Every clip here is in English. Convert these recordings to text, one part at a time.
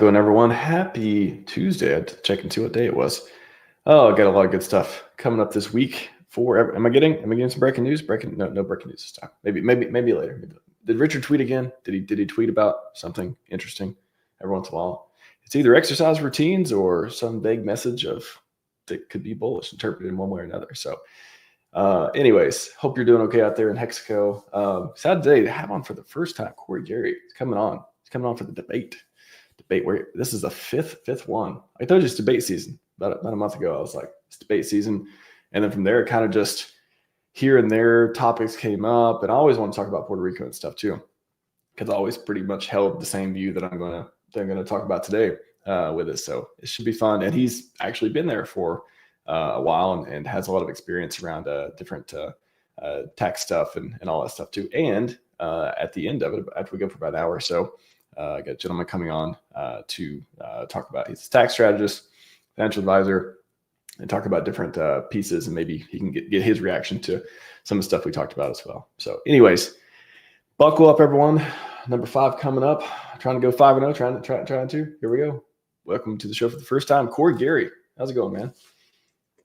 going, everyone? Happy Tuesday. I had to check and see what day it was. Oh, I got a lot of good stuff coming up this week. Am I getting some breaking news? No breaking news this time. Maybe later. Did Richard tweet again? Did he tweet about something interesting every once in a while? It's either exercise routines or some vague message of that could be bullish interpreted in one way or another. So, anyways, hope you're doing okay out there in Hexaco. Sad today to have on for the first time Corey Gary. He's coming on. He's coming on for the debate where this is the fifth one. I told you it's debate season about a month ago. I was like, it's debate season. And then from there, it kind of just here and there topics came up. And I always want to talk about Puerto Rico and stuff too, because I always pretty much held the same view that I'm going to talk about today with it. So it should be fun. And he's actually been there for a while and has a lot of experience around different tax stuff and all that stuff too. And at the end of it, after we go for about an hour or so, I got a gentleman coming on to talk about, he's a tax strategist, financial advisor, and talk about different pieces, and maybe he can get his reaction to some of the stuff we talked about as well. So anyways, buckle up, everyone. Number 5 coming up. Trying to go 5-0, trying to. Here we go. Welcome to the show for the first time, Corey Gary. How's it going, man?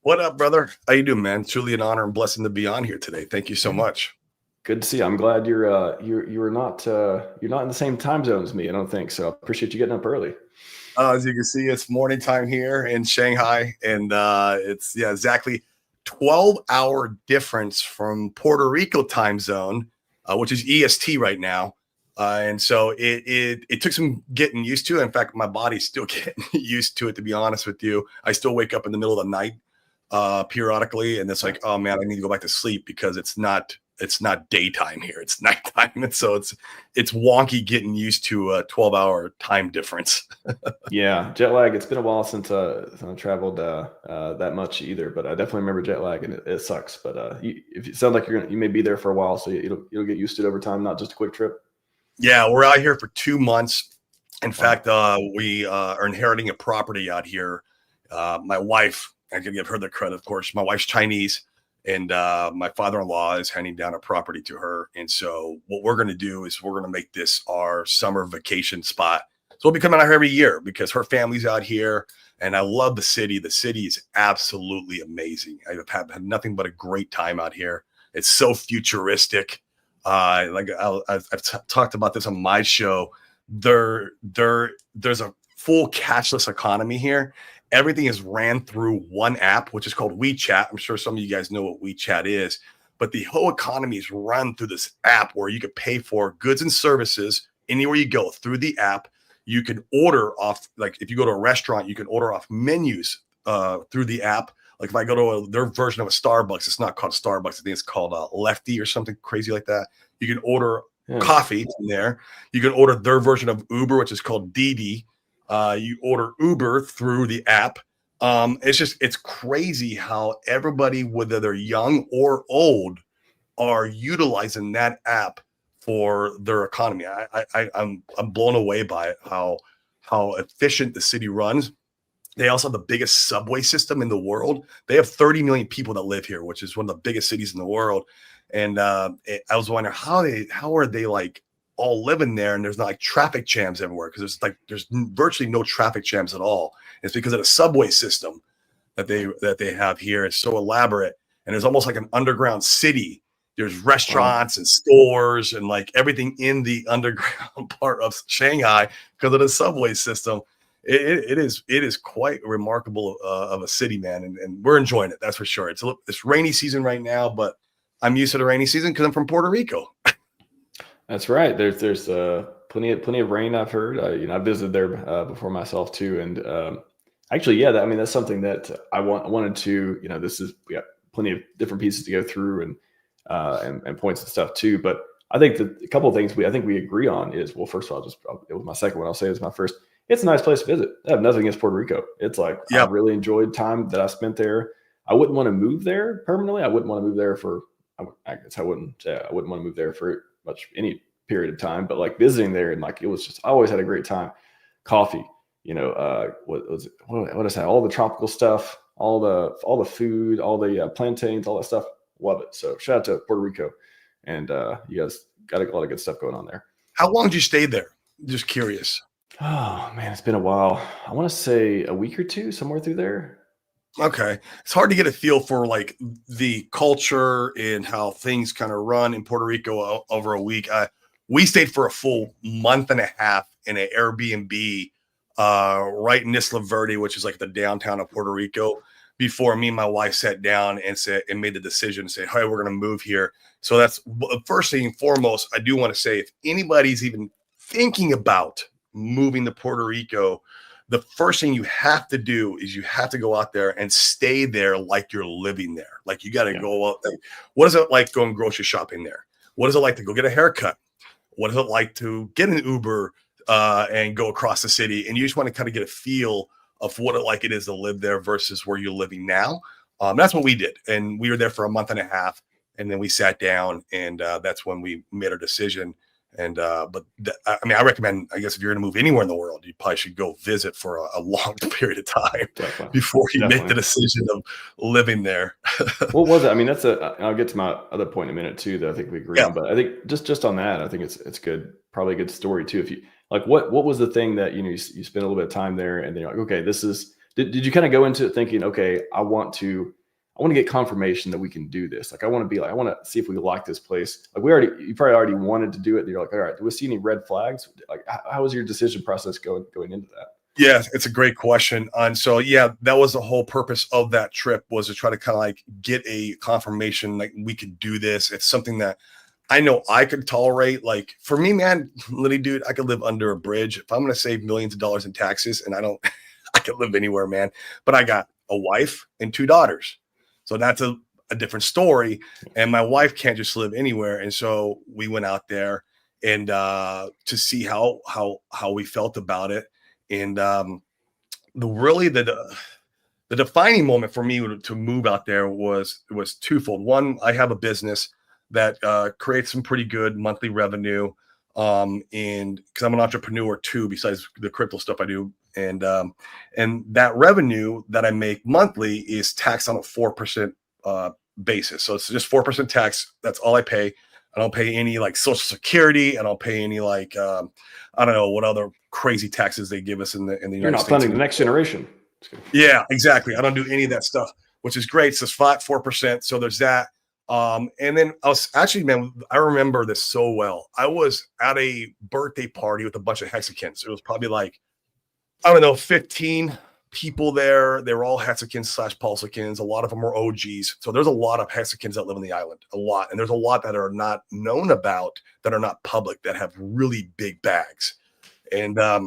What up, brother? How you doing, man? Truly an honor and blessing to be on here today. Thank you so much. Good to see you. I'm glad you're not in the same time zone as me. I don't think so. I appreciate you getting up early. As you can see, it's morning time here in Shanghai, and it's exactly 12-hour difference from Puerto Rico time zone, which is EST right now. And so it took some getting used to. In fact, my body's still getting used to it, to be honest with you. I still wake up in the middle of the night periodically, and it's like, oh man, I need to go back to sleep because it's not daytime here, it's nighttime. And so it's wonky getting used to a 12-hour time difference. Yeah, jet lag. It's been a while since I traveled that much either, but I definitely remember jet lag, and it sucks. But if it sounds like you may be there for a while, so you'll get used to it over time, not just a quick trip. Yeah, we're out here for 2 months. In fact, we are inheriting a property out here. My wife, I can give her the credit, of course. My wife's Chinese. And my father-in-law is handing down a property to her. And so what we're going to do is we're going to make this our summer vacation spot. So we'll be coming out here every year because her family's out here. And I love the city. The city is absolutely amazing. I've had nothing but a great time out here. It's so futuristic. I've talked about this on my show. There's a full cashless economy here. Everything is ran through one app, which is called WeChat. I'm sure some of you guys know what WeChat is, but the whole economy is run through this app where you could pay for goods and services anywhere you go through the app. You can order off, like if you go to a restaurant, you can order off menus through the app. Like if I go to their version of a Starbucks, it's not called Starbucks. I think it's called Lefty or something crazy like that. You can order coffee in there. You can order their version of Uber, which is called Didi. You order Uber through the app. It's crazy how everybody, whether they're young or old, are utilizing that app for their economy. I'm blown away by it, how efficient the city runs. They also have the biggest subway system in the world. They have 30 million people that live here, which is one of the biggest cities in the world. And I was wondering how are they like all living there, and there's not like traffic jams everywhere, because there's virtually no traffic jams at all. It's because of the subway system that they have here. It's so elaborate, and there's almost like an underground city. There's restaurants and stores and like everything in the underground part of Shanghai because of the subway system. It is quite remarkable of a city, man, and we're enjoying it. That's for sure. It's rainy season right now, but I'm used to the rainy season because I'm from Puerto Rico. That's right. There's plenty of rain. I've heard. I visited there before myself too, and actually, yeah. That's something that I wanted to. We got plenty of different pieces to go through and points and stuff too. But I think that a couple of things we agree on is, well, first of all, it was my second one. I'll say it's my first. It's a nice place to visit. I have nothing against Puerto Rico. It's like I really enjoyed time that I spent there. I wouldn't want to move there permanently. I wouldn't want to move there for. I guess I wouldn't want to move there for much any period of time, but like visiting there, and like it was just, I always had a great time. Coffee, what was it? What is that? All the tropical stuff, all the food, all the plantains, all that stuff. Love it. So shout out to Puerto Rico, and you guys got a lot of good stuff going on there. How long did you stay there? Just curious. Oh man, it's been a while. I want to say a week or two, somewhere through there. Okay. It's hard to get a feel for like the culture and how things kind of run in Puerto Rico over a week. We stayed for a full month and a half in an Airbnb right in Isla Verde, which is like the downtown of Puerto Rico, before me and my wife sat down and said and made the decision to say, hey, we're going to move here. So that's first thing and foremost. I do want to say if anybody's even thinking about moving to Puerto Rico, the first thing you have to do is you have to go out there and stay there like you're living there. Like you got to Yeah. go out. Like, what is it like going grocery shopping there? What is it like to go get a haircut? What is it like to get an Uber and go across the city? And you just want to kind of get a feel of what it is to live there versus where you're living now. That's what we did. And we were there for a month and a half. And then we sat down and that's when we made our decision. And I mean, I recommend, I guess, if you're going to move anywhere in the world, you probably should go visit for a long period of time Definitely. before you make the Definitely. decision of living there. What was it? I mean, that's a. I'll get to my other point in a minute too that I think we agree Yeah. on. But I think just on that, I think it's good. Probably a good story too. If you like, what was the thing that you spent a little bit of time there, and then you're like, okay, this is. Did you kind of go into it thinking, okay, I want to get confirmation that we can do this. Like, I want to see if we like this place. Like, you probably already wanted to do it. And you're like, all right, do we see any red flags? Like, how was your decision process going into that? Yeah, it's a great question. And so, yeah, that was the whole purpose of that trip was to try to kind of like get a confirmation like we could do this. It's something that I know I could tolerate. Like for me, man, literally, dude, I could live under a bridge if I'm going to save millions of dollars in taxes, and I don't, I could live anywhere, man. But I got a wife and two daughters, so that's a different story. And my wife can't just live anywhere, and so we went out there and to see how we felt about it. And the really the defining moment for me to move out there was twofold. One, I have a business that creates some pretty good monthly revenue, and because I'm an entrepreneur too, besides the crypto stuff I do, and that revenue that I make monthly is taxed on a 4% basis. So it's just 4% tax. That's all I pay. I don't pay any like Social Security. I don't pay any like I don't know what other crazy taxes they give us in the You're United not States. funding the next generation. Just kidding. Yeah, exactly. I don't do any of that stuff, which is great. So it's flat 4%. So there's that. And then I was actually, man, I remember this so well. I was at a birthday party with a bunch of Hexicans. It was probably like, I don't know, 15 people there. They were all Hexicans / Pulsicans. A lot of them were OGs. So there's a lot of Hexicans that live on the island, a lot. And there's a lot that are not known about, that are not public, that have really big bags. And I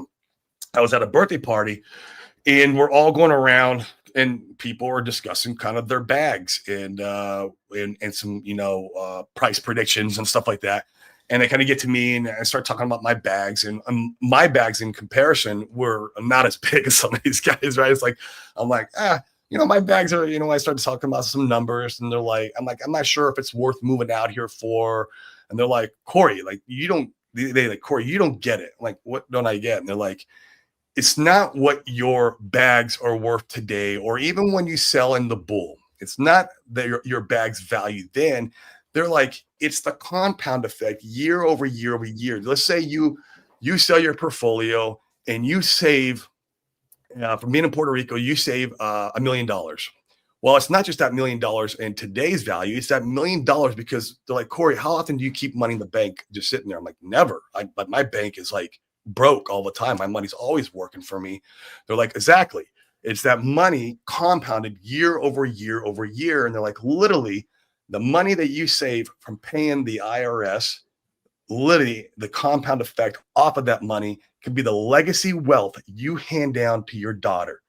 was at a birthday party and we're all going around and people are discussing kind of their bags and some price predictions and stuff like that, and they kind of get to me and I start talking about my bags, and my bags in comparison were not as big as some of these guys, right? It's like I'm like my bags are, I started talking about some numbers and they're like, I'm not sure if it's worth moving out here for, and they're like, Corey, like you don't, they like, Corey, you don't get it. I'm like, what don't I get? And they're like, it's not what your bags are worth today, or even when you sell in the bull. It's not that your bag's value then. They're like, it's the compound effect year over year over year. Let's say you sell your portfolio and you save from being in Puerto Rico, you save $1 million. Well, it's not just that $1 million in today's value. It's that $1 million because they're like, Corey, how often do you keep money in the bank just sitting there? I'm like, never. But my bank is like broke all the time. My money's always working for me. They're like, exactly. It's that money compounded year over year over year. And they're like, literally, the money that you save from paying the IRS, literally the compound effect off of that money could be the legacy wealth you hand down to your daughter.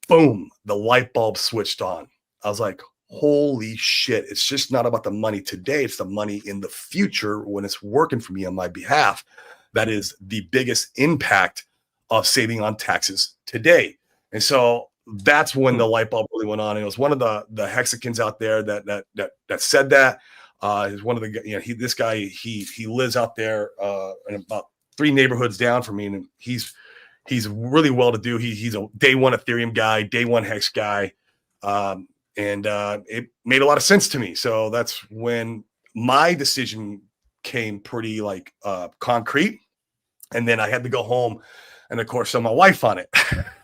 Boom, the light bulb switched on. I was like, holy shit. It's just not about the money today. It's the money in the future when it's working for me on my behalf. That is the biggest impact of saving on taxes today. And so that's when the light bulb really went on. And it was one of the Hexicans out there that said that. He's one of the, this guy, he lives out there in about 3 neighborhoods down from me. And he's really well to do. He's a day one Ethereum guy, day one Hex guy. And it made a lot of sense to me. So that's when my decision came pretty like concrete. And then I had to go home. and of course, so my wife on it.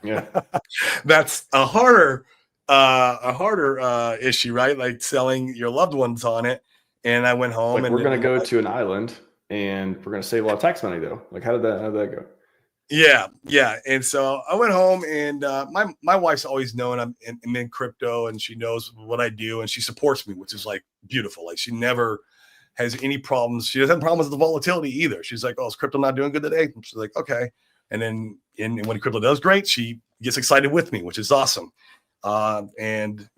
Yeah. That's a harder issue, right? Like selling your loved ones on it. And I went home Like and we're gonna go to an island and we're gonna save a lot of tax money though. Like how did that go? yeah. And so I went home, and my wife's always known I'm in crypto, and she knows what I do, and she supports me, which is like beautiful. Like she never has any problems. She doesn't have problems with the volatility either. She's like, "Oh, is crypto not doing good today?" And she's like, "Okay." And then and when crypto does great, she gets excited with me, which is awesome. And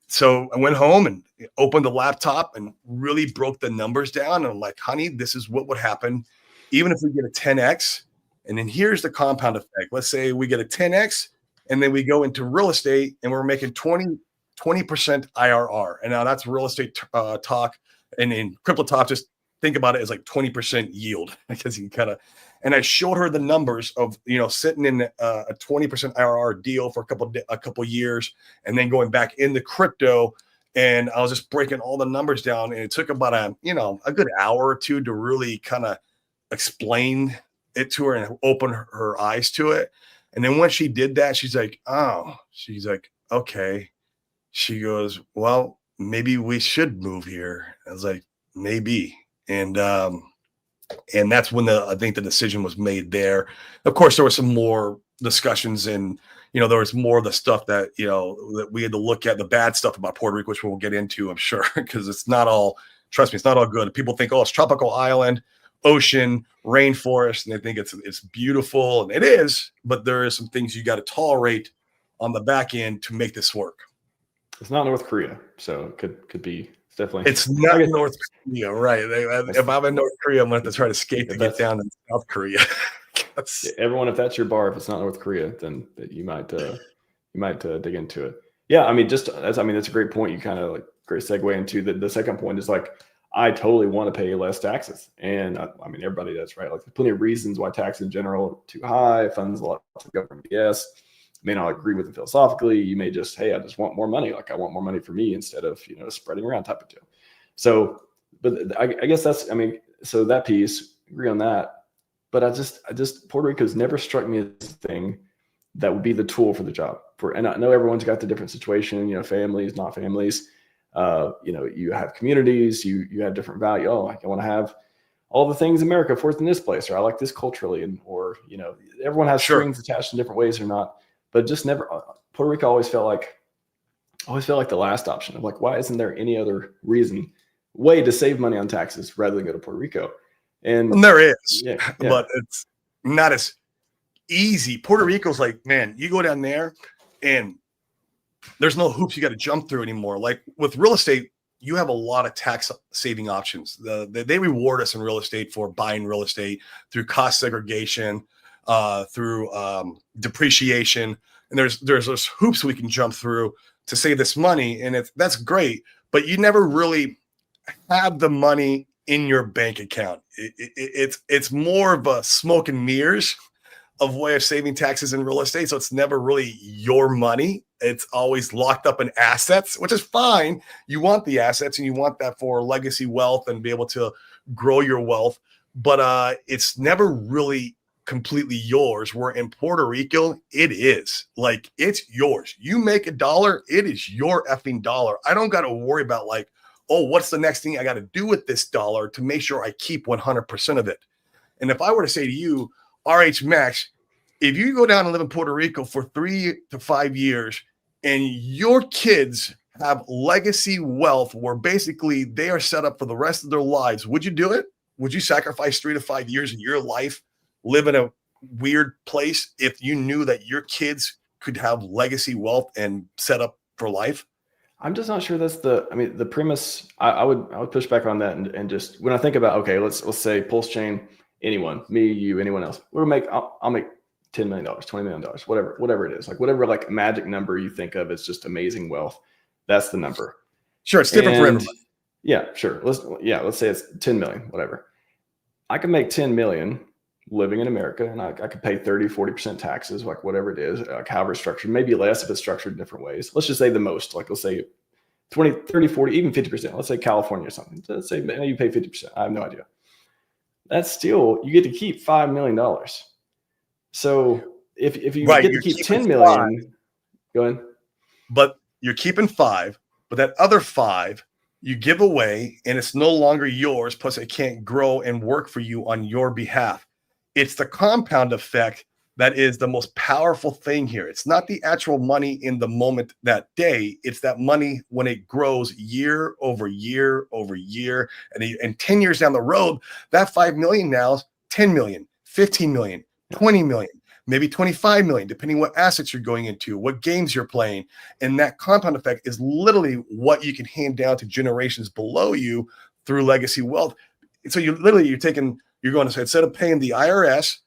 so I went home and opened the laptop and really broke the numbers down. And I'm like, honey, this is what would happen even if we get a 10x. And then here's the compound effect. Let's say we get a 10x, and then we go into real estate and we're making 20% IRR. And now that's real estate talk. And in crypto talk, just think about it as like 20% yield, because you kind of, and I showed her the numbers of, sitting in a 20% IRR deal for a couple years, and then going back into crypto. And I was just breaking all the numbers down, and it took about a good hour or two to really kind of explain it to her and open her eyes to it. And then when she did that, she's like, okay. She goes, well, maybe we should move here. I was like, maybe. And that's when I think the decision was made there. Of course, there were some more discussions, and there was more of the stuff that that we had to look at, the bad stuff about Puerto Rico, which we'll get into, I'm sure, because it's not all. Trust me, it's not all good. People think, oh, it's tropical island, ocean, rainforest, and they think it's beautiful, and it is. But there are some things you got to tolerate on the back end to make this work. It's not North Korea, so it could be. Definitely. It's not North Korea, right? If I'm in North Korea, I'm going to have to try to skate to get down to South Korea. Everyone, if that's your bar, if it's not North Korea, then you might dig into it. Yeah, I mean, that's a great point. You kind of like great segue into the second point is like, I totally want to pay less taxes, and I mean everybody does, right? Like there's plenty of reasons why tax in general are too high, funds a lot of government. Yes, may not agree with it philosophically. You may just, hey, I just want more money. Like I want more money for me instead of, spreading around type of deal. So, but I guess so that piece, agree on that. But I just Puerto Rico's never struck me as a thing that would be the tool for the job. And I know everyone's got the different situation, families, not families. You have communities, you have different value. Oh, I want to have all the things America fourth in this place, or I like this culturally, or everyone has strings attached in different ways or not. But just never, Puerto Rico always felt like the last option of like, why isn't there any other way to save money on taxes rather than go to Puerto Rico? And there is, but it's not as easy. Puerto Rico's like, man, you go down there and there's no hoops you got to jump through anymore. Like with real estate, you have a lot of tax saving options. They reward us in real estate for buying real estate through cost segregation, through depreciation, and there's those hoops we can jump through to save this money, and that's great. But you never really have the money in your bank account. It's more of a smoke and mirrors of way of saving taxes in real estate. So it's never really your money. It's always locked up in assets, which is fine. You want the assets and you want that for legacy wealth and be able to grow your wealth. But it's never really completely yours. Where in Puerto Rico, it is like, it's yours. You make $1, it is your effing dollar. I don't got to worry about like, oh, what's the next thing I got to do with this dollar to make sure I keep 100% of it. And if I were to say to you, RH Max, if you go down and live in Puerto Rico for 3 to 5 years and your kids have legacy wealth where basically they are set up for the rest of their lives, would you do it? Would you sacrifice 3 to 5 years of your life, live in a weird place if you knew that your kids could have legacy wealth and set up for life? I'm just not sure that's the premise. I would push back on that and just, when I think about, okay, let's say pulse chain, anyone, me, you, anyone else, I'll make $10 million, $20 million, whatever it is, like whatever like magic number you think of, it's just amazing wealth. That's the number. Sure, it's different for everybody. Yeah, sure. Let's say it's 10 million, whatever. I can make 10 million living in America, and I could pay 30-40% taxes, like whatever it is, like however it's structured, maybe less if it's structured in different ways. Let's just say the most, like let's say 20, 30, 40, even 50%. Let's say California or something. Let's say you pay 50%. I have no idea. That's still, you get to keep $5 million. So if you Right, get to you're keep keeping 10 5, million, go ahead. but you're keeping 5, but that other 5 you give away and it's no longer yours, plus it can't grow and work for you on your behalf. It's the compound effect that is the most powerful thing here. It's not the actual money in the moment that day. It's that money when it grows year over year over year. And 10 years down the road, that 5 million now is 10 million, 15 million, 20 million, maybe 25 million, depending what assets you're going into, what games you're playing. And that compound effect is literally what you can hand down to generations below you through legacy wealth. So you're going to say, instead of paying the IRS,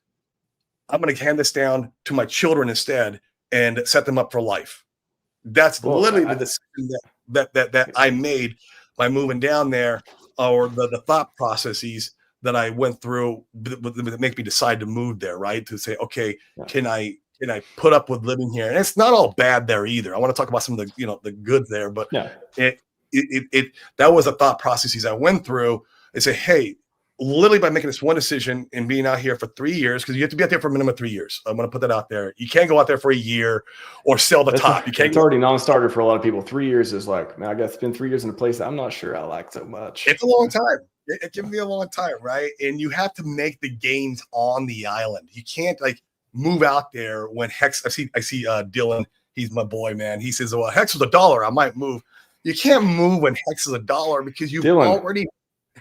I'm going to hand this down to my children instead and set them up for life. That's literally the decision that I made by moving down there, or the thought processes that I went through that make me decide to move there, right? To say, okay, can I put up with living here? And it's not all bad there either. I want to talk about some of the good there, but that was the thought processes I went through. I say, hey, literally by making this one decision and being out here for 3 years, because you have to be out there for a minimum of 3 years. I'm going to put that out there. You can't go out there for a year or sell the top. It's already non-starter for a lot of people. 3 years is like, man, I got to spend 3 years in a place that I'm not sure I like so much. It's a long time. It can be a long time, right? And you have to make the gains on the island. You can't like move out there when Hex. I see Dylan. He's my boy, man. He says, well, Hex was $1. I might move. You can't move when Hex is $1 because you've already.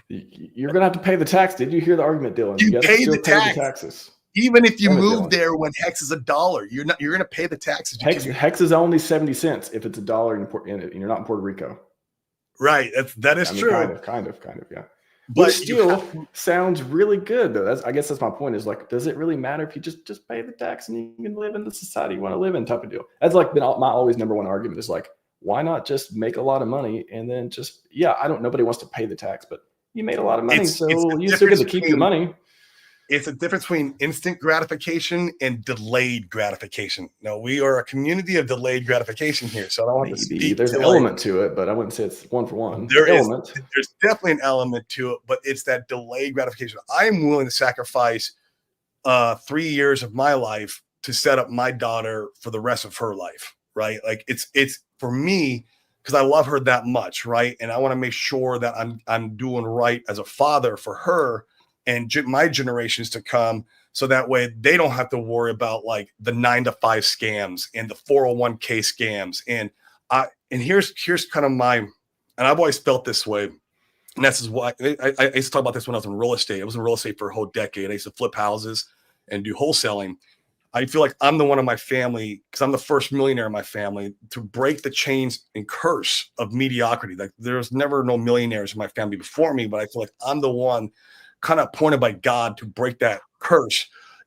You're gonna have to pay the tax. Did you hear the argument, Dylan? You pay the taxes. Even if you move there when Hex is $1, you're gonna pay the taxes. Hex is only 70 cents if it's $1 and you're not in Puerto Rico. Right. That is true. Kind of, yeah. But still sounds really good though. I guess that's my point. Is like, does it really matter if you just pay the tax and you can live in the society you want to live in? Type of deal. That's like been my always number one argument. Is like, why not just make a lot of money and then nobody wants to pay the tax, but you made a lot of money, so you still get to keep your money. It's a difference between instant gratification and delayed gratification. Now, we are a community of delayed gratification here, so I don't want to speak. There's an element to it, but I wouldn't say it's one for one. There's definitely an element to it, but it's that delayed gratification. I'm willing to sacrifice 3 years of my life to set up my daughter for the rest of her life, right? Like it's for me, because I love her that much, right? And I want to make sure that I'm doing right as a father for her and my generations to come, so that way they don't have to worry about like the 9-to-5 scams and the 401k scams. And here's kind of and I've always felt this way. And this is why I used to talk about this when I was in real estate. I was in real estate for a whole decade. I used to flip houses and do wholesaling. I feel like I'm the one in my family, because I'm the first millionaire in my family, to break the chains and curse of mediocrity. Like there's never no millionaires in my family before me, but I feel like I'm the one kind of appointed by God to break that curse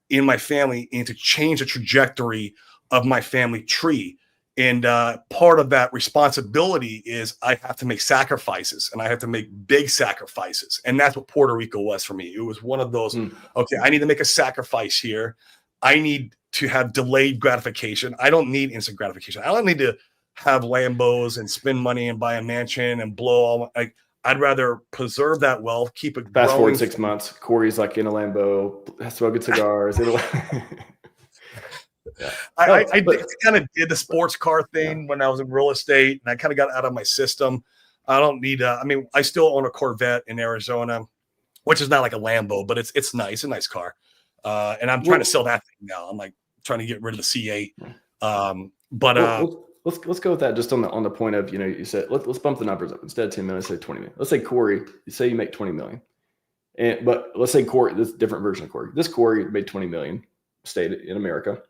in my family and to change the trajectory of my family tree. And part of that responsibility is I have to make sacrifices, and I have to make big sacrifices. And that's what Puerto Rico was for me. It was one of those, okay, I need to make a sacrifice here. I need to have delayed gratification. I don't need instant gratification. I don't need to have Lambos and spend money and buy a mansion and blow all I'd rather preserve that wealth, keep it Fast forward 6 months, Corey's like in a Lambo, smoking cigars. I kind of did the sports car thing when I was in real estate, and I kind of got out of my system. I don't need I still own a Corvette in Arizona, which is not like a Lambo, but it's nice, a nice car. And I'm trying to sell that thing now. I'm like trying to get rid of the C8. Let's go with that just on the point of, you said, let's bump the numbers up. Instead of 10 million, say 20 million. Let's say Corey, you say you make 20 million. But let's say Corey, this different version of Corey. This Corey made 20 million, stayed in America,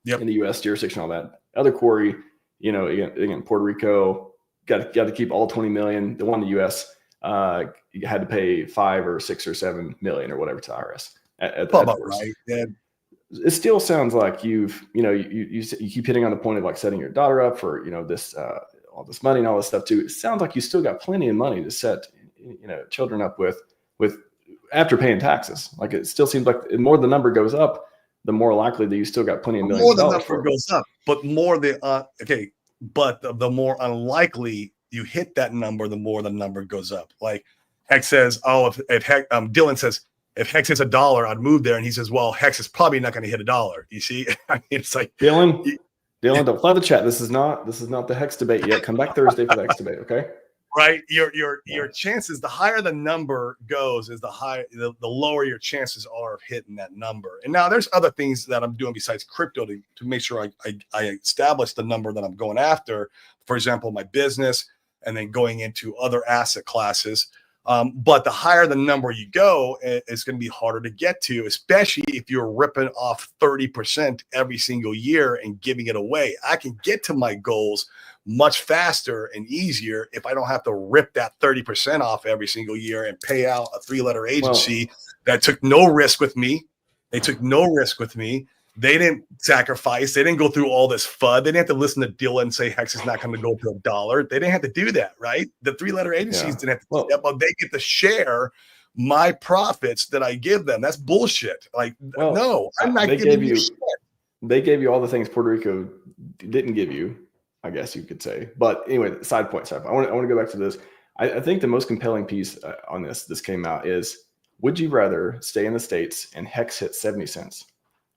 in the U.S. jurisdiction, all that. Other Corey, again, Puerto Rico, got to keep all 20 million. The one in the U.S. You had to pay 5 or 6 or 7 million or whatever to IRS. Right. Yeah. It still sounds like you keep hitting on the point of like setting your daughter up for this all this money and all this stuff too. It sounds like you still got plenty of money to set children up with after paying taxes. Like it still seems like the more the number goes up, the more likely that you still got plenty of millions. More the number goes up, but more the more unlikely you hit that number, the more the number goes up. Like Heck says, if Dylan says, if Hex hits $1, I'd move there. And he says, well, Hex is probably not going to hit $1. You see, I mean, it's like Dylan, don't fly the chat. This is not the Hex debate yet. Come back Thursday for the Hex debate, okay? Right. Your chances, the higher the number goes, is the lower your chances are of hitting that number. And now there's other things that I'm doing besides crypto to make sure I establish the number that I'm going after. For example, my business, and then going into other asset classes. But the higher the number you go, it's going to be harder to get to, especially if you're ripping off 30% every single year and giving it away. I can get to my goals much faster and easier if I don't have to rip that 30% off every single year and pay out a 3-letter agency that took no risk with me. They took no risk with me. They didn't sacrifice. They didn't go through all this FUD. They didn't have to listen to Dylan and say Hex is not going to go to $1. They didn't have to do that, right? The 3-letter agencies didn't have to do that, but they get to share my profits that I give them. That's bullshit. Like, no, I'm not giving you shit. They gave you all the things Puerto Rico didn't give you, I guess you could say. But anyway, side point. I want to go back to this. I think the most compelling piece on this came out is, would you rather stay in the States and Hex hit 70 cents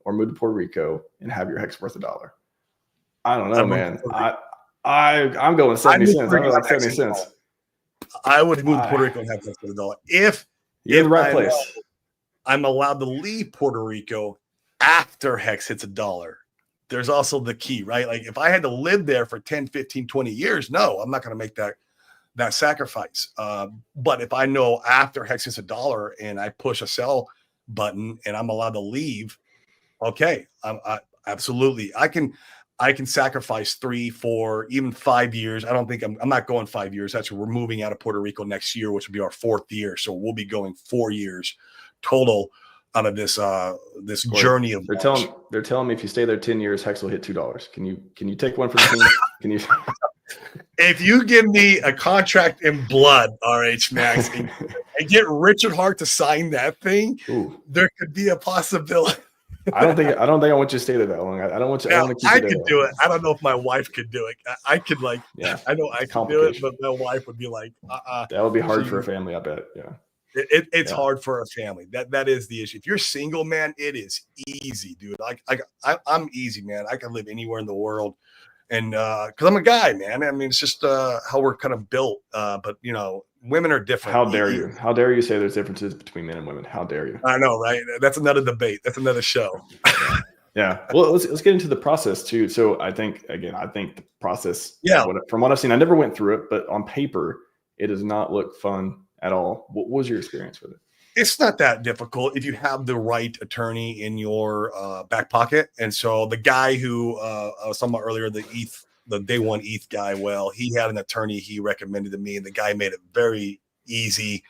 or move to Puerto Rico and have your Hex worth $1? I don't know, man. I'm going 70 cents. I'm like 70 cents. I would move to Puerto Rico and have Hex worth $1. If you're in the right place. I'm allowed to leave Puerto Rico after Hex hits $1. There's also the key, right? Like if I had to live there for 10, 15, 20 years, no, I'm not going to make that sacrifice. But if I know after Hex hits $1 and I push a sell button and I'm allowed to leave, okay, I absolutely. I can sacrifice 3, 4, even 5 years. I don't think I'm not going 5 years. Actually, we're moving out of Puerto Rico next year, which will be our 4th year. So we'll be going 4 years total out of this journey of. They're telling me if you stay there 10 years, Hex will hit $2. Can you take one for the team? Can you? If you give me a contract in blood, RH Max, and get Richard Hart to sign that thing, there could be a possibility. I don't think I want you to stay there that long. I don't want you. I could do it. I don't know if my wife could do it. I could I know I could do it, but my wife would be like, That would be hard for a family, I bet. Yeah. It's hard for a family. That is the issue. If you're single, man, it is easy, dude. I'm easy, man. I can live anywhere in the world, and because I'm a guy, man. I mean, it's just how we're kind of built. But women are different. How dare you? How dare you say there's differences between men and women? How dare you? I know, right? That's another debate. That's another show. Yeah. Well, let's get into the process too. So I think the process. Yeah. From what I've seen, I never went through it, but on paper, it does not look fun at all. What was your experience with it? It's not that difficult if you have the right attorney in your back pocket. And so the guy who I was talking about earlier, the day one ETH guy, he had an attorney he recommended to me, and the guy made it very easy,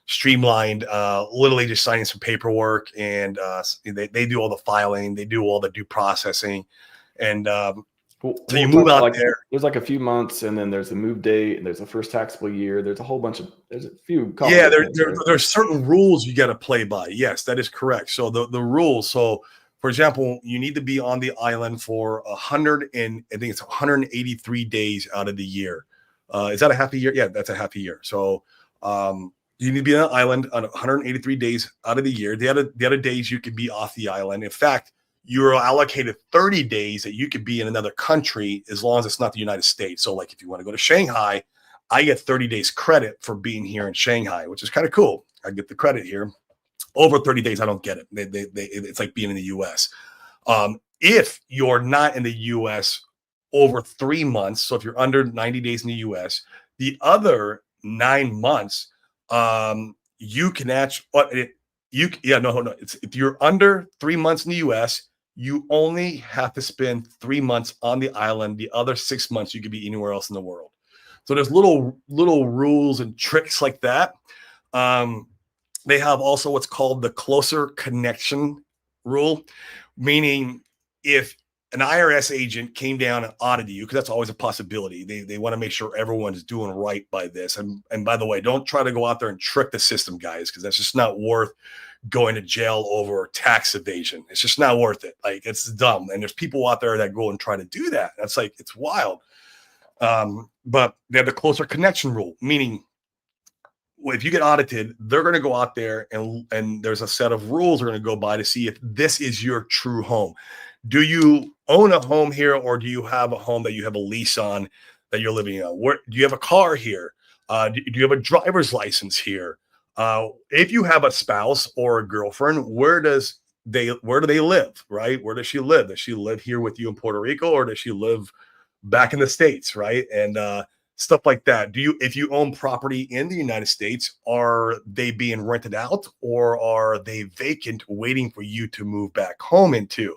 streamlined, literally just signing some paperwork, and they do all the filing, they do all the due processing, and so you move out there. There's like a few months, and then there's the move date, and there's the first taxable year. There's a few. Yeah, there's certain rules you got to play by. Yes, that is correct. So the rules. So for example, you need to be on the island for 183 days out of the year. Is that a half a year? Yeah, that's a half a year. So you need to be on the island on 183 days out of the year. The other days you could be off the island. In fact, you're allocated 30 days that you could be in another country as long as it's not the United States. So like if you want to go to Shanghai, I get 30 days credit for being here in Shanghai, which is kind of cool. I get the credit here. Over 30 days, I don't get it. It's like being in the U.S. If you're not in the U.S. over 3 months, so if you're under 90 days in the U.S., the other 9 months, you can actually if you're under 3 months in the U.S., you only have to spend 3 months on the island. The other 6 months, you could be anywhere else in the world. So there's little rules and tricks like that. They have also what's called the closer connection rule, meaning if an IRS agent came down and audited you, because that's always a possibility. They want to make sure everyone's doing right by this. And by the way, don't try to go out there and trick the system, guys, because that's just not worth going to jail over tax evasion. It's just not worth it. Like, it's dumb. And there's people out there that go and try to do that. That's like, it's wild. But they have the closer connection rule, meaning if you get audited, they're going to go out there and there's a set of rules they're going to go by to see if this is your true home. Do you own a home here, or do you have a home that you have a lease on that you're living on? Where do you have a car here? Do you have a driver's license here? If you have a spouse or a girlfriend, where do they live? Right? Where does she live? Does she live here with you in Puerto Rico, or does she live back in the States? Right? And stuff like that. If you own property in the United States, are they being rented out, or are they vacant, waiting for you to move back home into?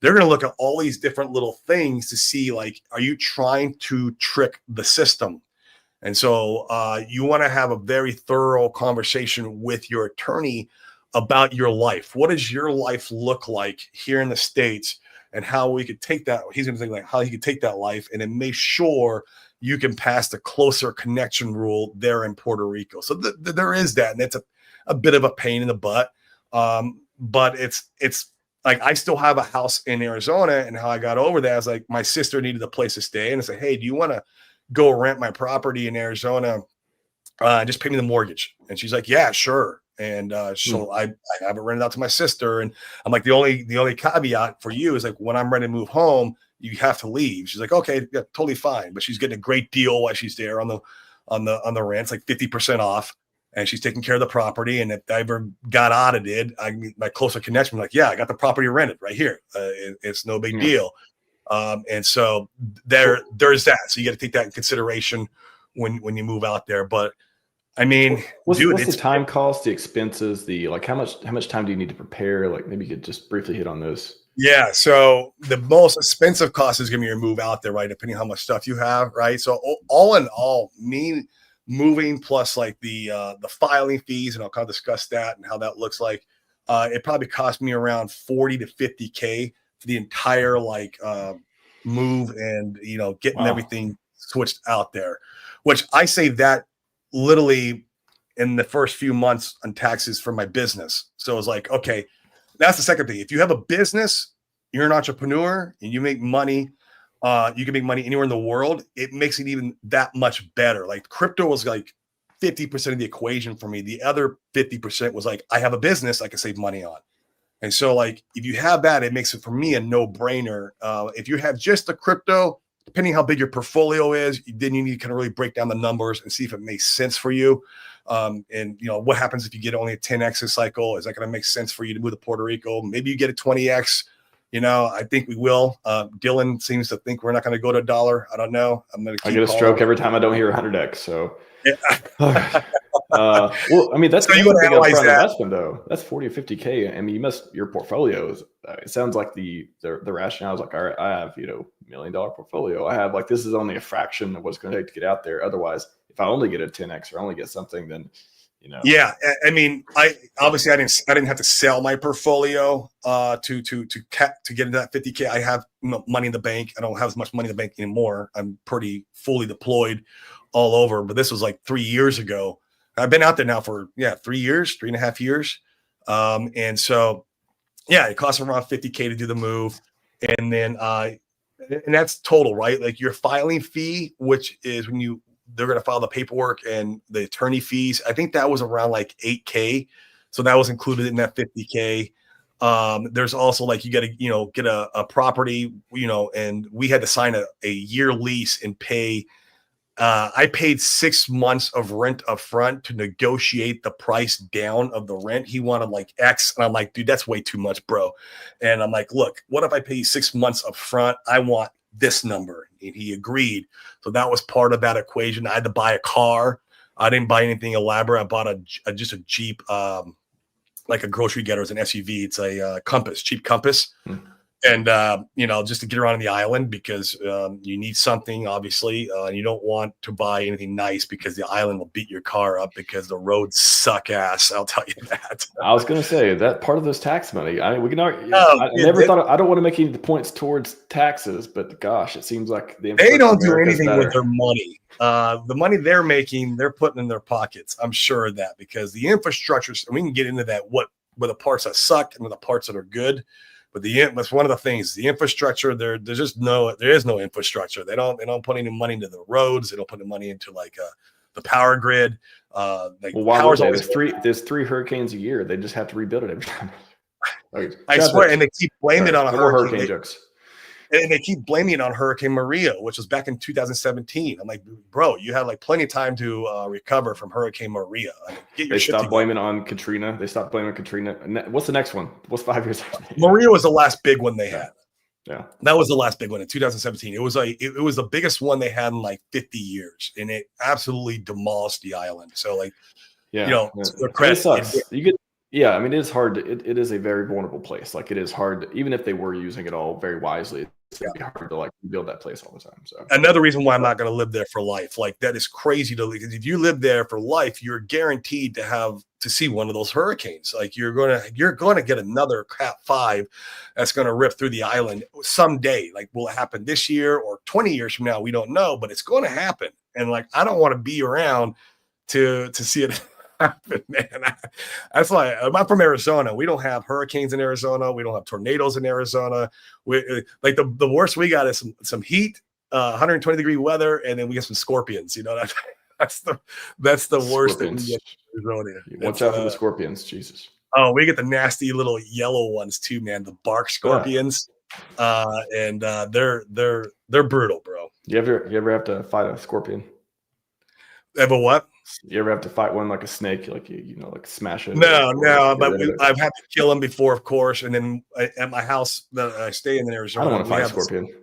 They're going to look at all these different little things to see, like, are you trying to trick the system? And so you want to have a very thorough conversation with your attorney about your life. What does your life look like here in the States, and how we could take that? He's going to think like how he could take that life and then make sure you can pass the closer connection rule there in Puerto Rico. So there is that, and it's a bit of a pain in the butt. But it's like, I still have a house in Arizona, and how I got over that is like, my sister needed a place to stay, and I said, hey, do you want to go rent my property in Arizona? Just pay me the mortgage. And she's like, yeah, sure. And so I have it rented out to my sister. And I'm like, the only caveat for you is like, when I'm ready to move home, you have to leave. She's like, okay, yeah, totally fine. But she's getting a great deal while she's there on the rent. It's like 50% off. And she's taking care of the property. And if I ever got audited, my closer connection was like, yeah, I got the property rented right here. It's no big deal. And so there's that. So you got to take that in consideration when you move out there. But I mean, what's the time cost, the expenses, like how much time do you need to prepare? Like, maybe you could just briefly hit on those. Yeah. So the most expensive cost is going to be your move out there, right? Depending on how much stuff you have, right? So all in all, me moving plus like the filing fees, and I'll kind of discuss that and how that looks like. It probably cost me around 40 to 50K for the entire move, and getting everything switched out there, which I say that literally in the first few months on taxes for my business. So it's like, okay, that's the second thing. If you have a business, you're an entrepreneur, and you make money, you can make money anywhere in the world. It makes it even that much better. Like, crypto was like 50% of the equation for me. The other 50% was like, I have a business I can save money on. And so, like, if you have that, it makes it, for me, a no-brainer. If you have just the crypto, depending how big your portfolio is, then you need to kind of really break down the numbers and see if it makes sense for you. And what happens if you get only a 10x cycle? Is that going to make sense for you to move to Puerto Rico? Maybe you get a 20x. I think we will. Dylan seems to think we're not going to go to $1. I don't know. I get a stroke every time I don't hear 100x. So, yeah. Well, I mean, that's a big upfront investment, though. That's 40 or 50K. I mean, your portfolio is. It sounds like the rationale is like, all right, I have $1 million portfolio. I have, like, this is only a fraction of what's going to take to get out there. Otherwise, if I only get a 10x or only get something, then. Yeah, I mean, I didn't have to sell my portfolio to get into that 50K. I have money in the bank. I don't have as much money in the bank anymore. I'm pretty fully deployed all over. But this was like 3 years ago. I've been out there now for 3 years, 3.5 years. And so, yeah, it costs around 50K to do the move, and then and that's total, right? Like, your filing fee, which is when they're going to file the paperwork and the attorney fees. I think that was around like 8K. So that was included in that 50K. There's also, like, you got to, get a property, and we had to sign a year lease and pay. I paid 6 months of rent up front to negotiate the price down of the rent. He wanted like X. And I'm like, dude, that's way too much, bro. And I'm like, look, what if I pay you 6 months up front? I want this number. And he agreed. So that was part of that equation. I had to buy a car. I didn't buy anything elaborate. I bought just a Jeep, like a grocery getter. It's an SUV. It's a Compass, cheap Compass. And, just to get around the island, because you need something, obviously. And you don't want to buy anything nice because the island will beat your car up because the roads suck ass. I'll tell you that. I was going to say that part of those tax money. I mean, we can argue. I don't want to make any points towards taxes, but gosh, it seems like they don't do anything with their money. The money they're making, they're putting in their pockets. I'm sure of that, because the infrastructure, and we can get into that, where the parts that suck and where the parts that are good. But that's one of the things. The infrastructure, there is no infrastructure. They don't put any money into the roads. They don't put any money into like power grid. Like Well, why would power's they? always. There's three hurricanes a year. They just have to rebuild it every time. Okay, I shout swear, out. and they keep blaming it on a No more hurricane. hurricane jokes. And they keep blaming it on Hurricane Maria, which was back in 2017. I'm like, bro, you had like plenty of time to recover from Hurricane Maria. I mean, get your They shit stopped together. blaming on Katrina. They stopped blaming Katrina. What's the next one? What's 5 years after? Maria was the last big one they had. Yeah, that was the last big one in 2017. It was it was the biggest one they had in like 50 years, and it absolutely demolished the island. So like, yeah, you know, it sucks. Yeah, I mean, it is hard. It is a very vulnerable place. Like, it is hard, even if they were using it all very wisely, it's gonna be hard to like rebuild that place all the time. So another reason why I'm not going to live there for life. Like, that is crazy to, because if you live there for life, you're guaranteed to see one of those hurricanes. Like, you're going to get another Cat 5 that's going to rip through the island someday. Like, will it happen this year or 20 years from now? We don't know, but it's going to happen. And like, I don't want to be around to see it happen, man. That's why I'm from Arizona. We don't have hurricanes in Arizona. We don't have tornadoes in Arizona. Like the worst we got is some heat, 120-degree weather, and then we get some scorpions. You know, that's the worst that we get in Arizona. Watch out for the scorpions, Jesus. Oh, we get the nasty little yellow ones too, man. The bark scorpions, and they're brutal, bro. You ever have to fight a scorpion? Ever what? You ever have to fight one like a snake, like you know, like smash it? No, but I've had to kill them before, of course. And then at my house that I stay in Arizona, I don't want to fight a scorpion.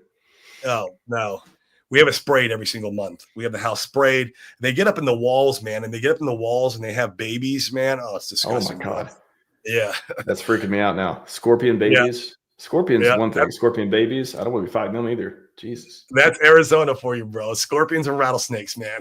Oh no, we have it sprayed every single month. We have the house sprayed. They get up in the walls, man, and they they have babies, man. Oh, it's disgusting. Oh my god. Yeah, that's freaking me out now. Scorpion babies. Yeah. Scorpions is one thing. Scorpion babies, I don't want to be fighting them either. Jesus. That's Arizona for you, bro. Scorpions and rattlesnakes, man.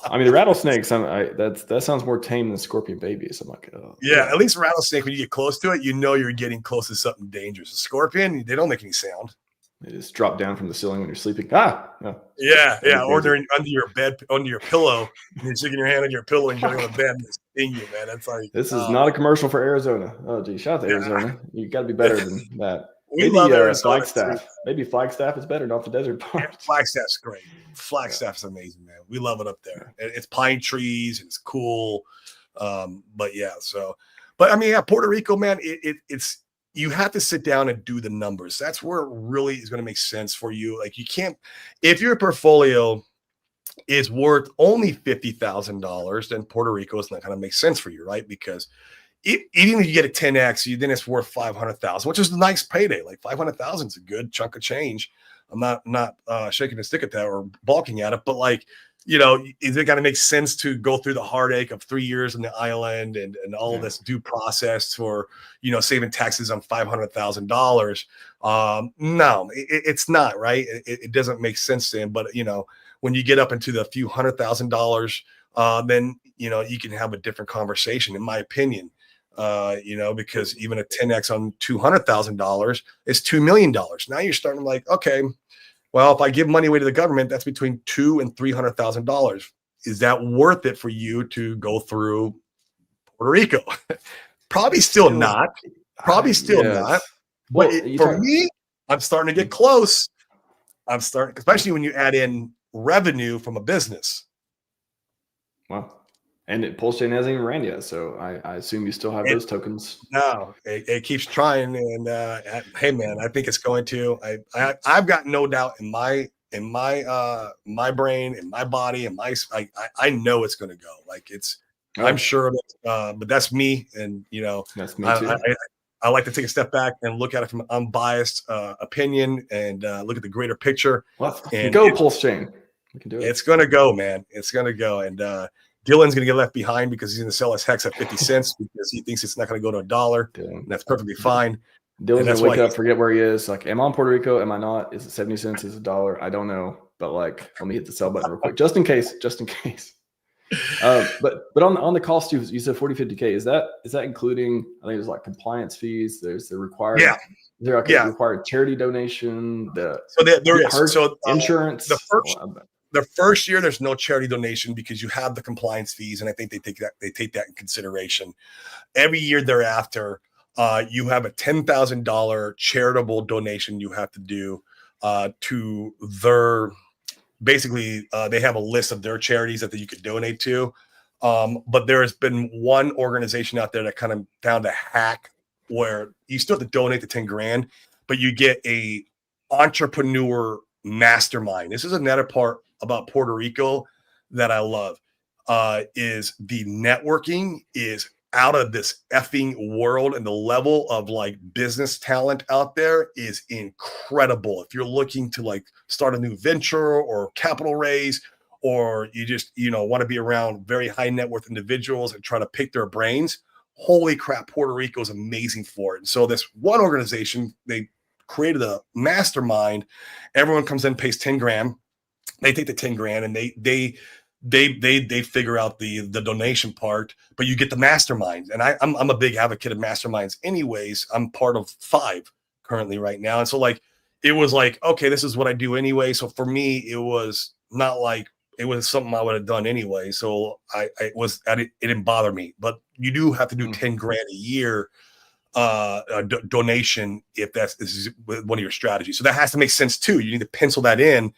I mean, the rattlesnakes. That sounds more tame than scorpion babies. I'm like, oh, yeah. At least rattlesnake, when you get close to it, you know you're getting close to something dangerous. A scorpion, they don't make any sound. They just drop down from the ceiling when you're sleeping. No. Yeah. Or they're under your bed, under your pillow, and you're sticking your hand on your pillow and you're going to bed and it's sting you, man. That's like, this is not a commercial for Arizona. Oh, geez, shout out to Arizona. You got to be better than that. We love Arizona. Flagstaff. Maybe Flagstaff is better, not the desert part. Yeah, Flagstaff's great. Flagstaff's amazing, man. We love it up there. It's pine trees and it's cool. But yeah, but I mean, Puerto Rico, man, it's you have to sit down and do the numbers. That's where it really is going to make sense for you. Like, you can't, if your portfolio is worth only $50,000, then Puerto Rico is not going to make sense for you, right? Because even if you get a 10x, then it's worth $500,000, which is a nice payday. Like, $500,000 is a good chunk of change. I'm not shaking a stick at that or balking at it, but like, you know, is it going to make sense to go through the heartache of 3 years on the island and all this due process for, you know, saving taxes on $500,000? No, it's not, right. It doesn't make sense to him. But, you know, when you get up into the few $100,000, then, you know, you can have a different conversation, in my opinion. You know, because even a 10x on $200,000 is $2 million. Now you're starting like, okay, well, if I give money away to the government, that's between $200,000 and $300,000. Is that worth it for you to go through Puerto Rico? Probably still not. Probably still not. But for me, I'm starting to get close. Especially when you add in revenue from a business. Wow. And Pulse Chain hasn't even ran yet, so I assume you still have those tokens. No, it keeps trying, and hey, man, I think it's going to. I've got no doubt in my brain, in my body, and I know it's going to go. Like, it's, I'm sure of it. But that's me, and you know, that's me too. I like to take a step back and look at it from an unbiased opinion and look at the greater picture. And go Pulse Chain. We can do it. It's going to go, man. It's going to go, and Dylan's going to get left behind because he's going to sell his hex at 50 cents because he thinks it's not going to go to $1. And that's perfectly fine. Dylan's going to wake up, forget where he is. Like, am I on Puerto Rico? Am I not? Is it 70 cents? Is it $1? I don't know. But like, let me hit the sell button real quick, just in case. But on the cost, you said 40, 50K. Is that including, I think there's like compliance fees. There's the required, is there like a required charity donation? There is. So insurance. The first year, there's no charity donation because you have the compliance fees, and I think they take that in consideration. Every year thereafter, you have a $10,000 charitable donation you have to do to basically they have a list of their charities that you could donate to. But there has been one organization out there that kind of found a hack where you still have to donate the 10 grand, but you get a entrepreneur mastermind. This is another part about Puerto Rico that I love, is the networking is out of this effing world, and the level of like business talent out there is incredible. If you're looking to like start a new venture or capital raise, or you just, want to be around very high net worth individuals and try to pick their brains, holy crap, Puerto Rico is amazing for it. And so this one organization, they created a mastermind. Everyone comes in, pays 10 grand. They take the 10 grand and they figure out the donation part, but you get the mastermind. And I'm a big advocate of masterminds anyways. I'm part of 5 currently right now. And so like, it was like, okay, this is what I do anyway. So for me, it was not like, it was something I would have done anyway. So it didn't bother me, but you do have to do 10 grand a year donation if this is one of your strategies. So that has to make sense too. You need to pencil that in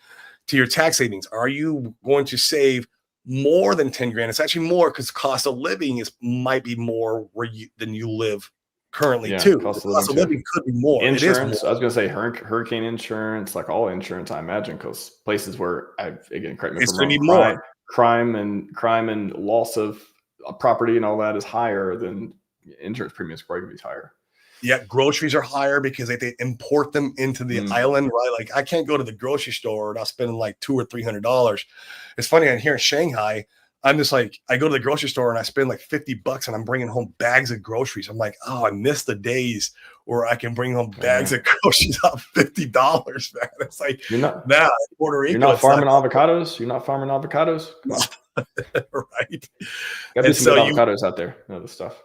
to your tax savings. Are you going to save more than 10 grand? It's actually more because cost of living might be more than you live currently too. Cost of living could be more. Insurance. More. I was going to say hurricane insurance, like all insurance, I imagine, because places where again, correct me if I'm wrong, crime and loss of property and all that is higher than insurance premiums. Probably going to be higher. Yeah, groceries are higher because they import them into the island, right? Like I can't go to the grocery store and I'll spend like $200 or $300. It's funny, I'm here in Shanghai. I'm just like, I go to the grocery store and I spend like $50 and I'm bringing home bags of groceries. I'm like, oh, I miss the days where I can bring home bags of groceries off $50, man. It's like, Puerto Rico. You're not farming avocados? You're not farming avocados? Come on. Right. Gotta be some good avocados out there. The stuff.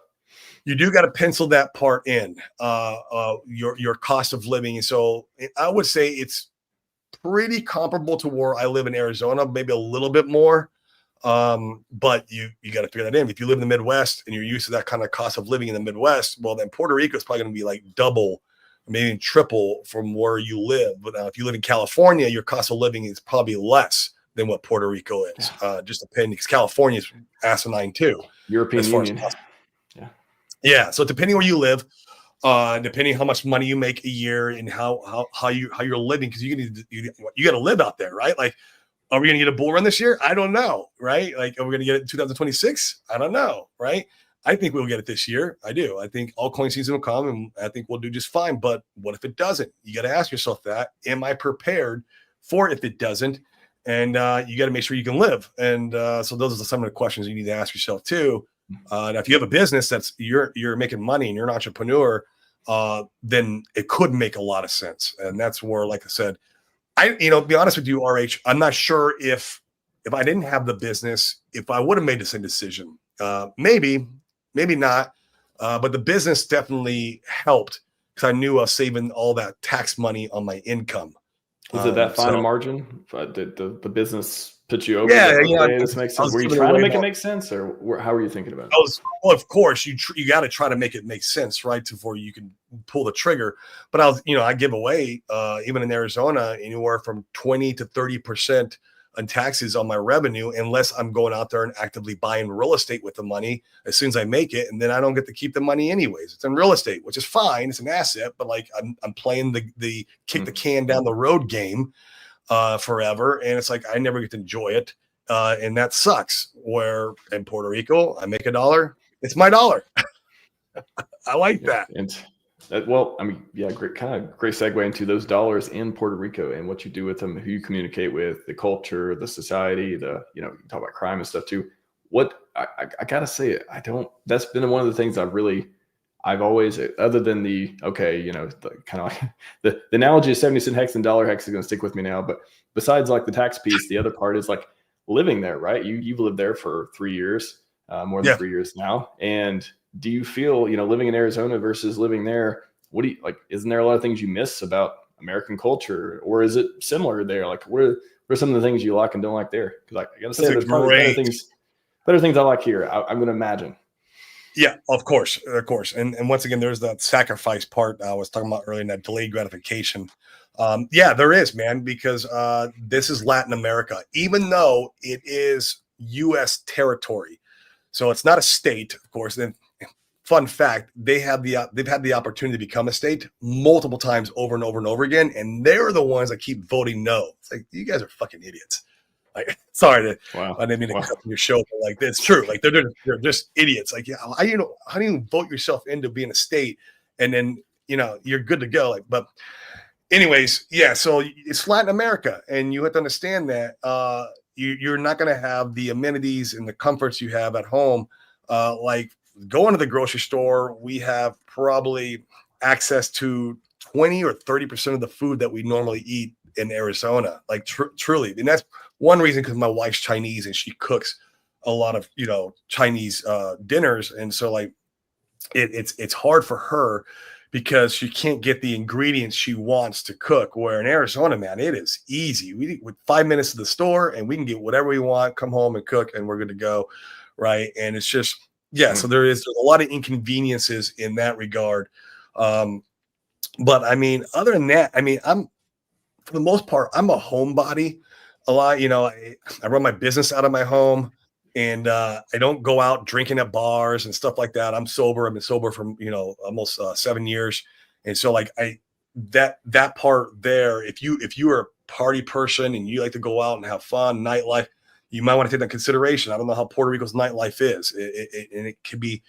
You do got to pencil that part in, your cost of living. And so I would say it's pretty comparable to where I live in Arizona, maybe a little bit more. But you got to figure that in. If you live in the Midwest and you're used to that kind of cost of living in the Midwest, well, then Puerto Rico is probably going to be like double, maybe triple from where you live. But if you live in California, your cost of living is probably less than what Puerto Rico is. Just depending, because California is asinine too. European Union. Yeah. So depending where you live, depending how much money you make a year and how you're living, because you got to live out there, right? Like, are we going to get a bull run this year? I don't know, right? Like, are we going to get it in 2026? I don't know, right? I think we'll get it this year. I do. I think altcoin season will come, and I think we'll do just fine. But what if it doesn't? You got to ask yourself that. Am I prepared for if it doesn't? And you got to make sure you can live. And so those are some of the questions you need to ask yourself too. Now, if you have a business that's you're making money and you're an entrepreneur, then it could make a lot of sense. And that's where, like I said, to be honest with you, RH, I'm not sure if I didn't have the business, if I would have made the same decision. Maybe not. But the business definitely helped because I knew I was saving all that tax money on my income. Was it that fine a margin? Did the business put you over? Yeah, this makes sense. Were you trying to make it make sense, or how were you thinking about it? Well, of course, you got to try to make it make sense, right, before you can pull the trigger. But I give away even in Arizona anywhere from 20 to 30% on taxes on my revenue, unless I'm going out there and actively buying real estate with the money as soon as I make it, and then I don't get to keep the money anyways. It's in real estate, which is fine. It's an asset, but like I'm playing the kick the can down the road game forever, and it's like I never get to enjoy it, and that sucks. Where in Puerto Rico, I make $1, it's my dollar. I like that. And well, I mean, yeah, great segue into those dollars in Puerto Rico and what you do with them, who you communicate with, the culture, the society, you talk about crime and stuff too. What I gotta say, that's been one of the things I've always, other than the kind of like the analogy of 70-cent hex and dollar hex is going to stick with me now. But besides like the tax piece, the other part is like living there, right? You've lived there for 3 years, more than 3 years now. And do you feel, living in Arizona versus living there, what do you like? Isn't there a lot of things you miss about American culture, or is it similar there? Like, what are some of the things you like and don't like there? Because I got to say, there's probably better things I like here. I'm going to imagine. Yeah, of course. And once again, there's that sacrifice part I was talking about earlier, and that delayed gratification. Yeah, there is, man, because this is Latin America, even though it is U.S. territory. So it's not a state, of course. And fun fact, they've had the opportunity to become a state multiple times over and over and over again, and they're the ones that keep voting no. It's like, you guys are fucking idiots. Like, sorry I didn't mean to cut your show, but like, it's true. Like, they're just idiots. Like, yeah, how do you vote yourself into being a state, and then you're good to go? Like, but anyways, yeah. So it's Latin America, and you have to understand that you're not going to have the amenities and the comforts you have at home. Like going to the grocery store, we have probably access to 20 or 30% of the food that we normally eat in Arizona. Like truly, and that's one reason, because my wife's Chinese and she cooks a lot of Chinese dinners, and so like it's hard for her because she can't get the ingredients she wants to cook. Where in Arizona, man, it is easy. With 5 minutes to the store and we can get whatever we want, come home and cook, and we're good to go, right? And it's just, yeah. So there's a lot of inconveniences in that regard. But I mean, other than that, I mean, for the most part, I'm a homebody. A lot, I run my business out of my home. And I don't go out drinking at bars and stuff like that. I'm sober. I've been sober for almost 7 years, and so like that part there. If you are a party person and you like to go out and have fun, nightlife, you might want to take that into consideration. I don't know how Puerto Rico's nightlife is, and it can be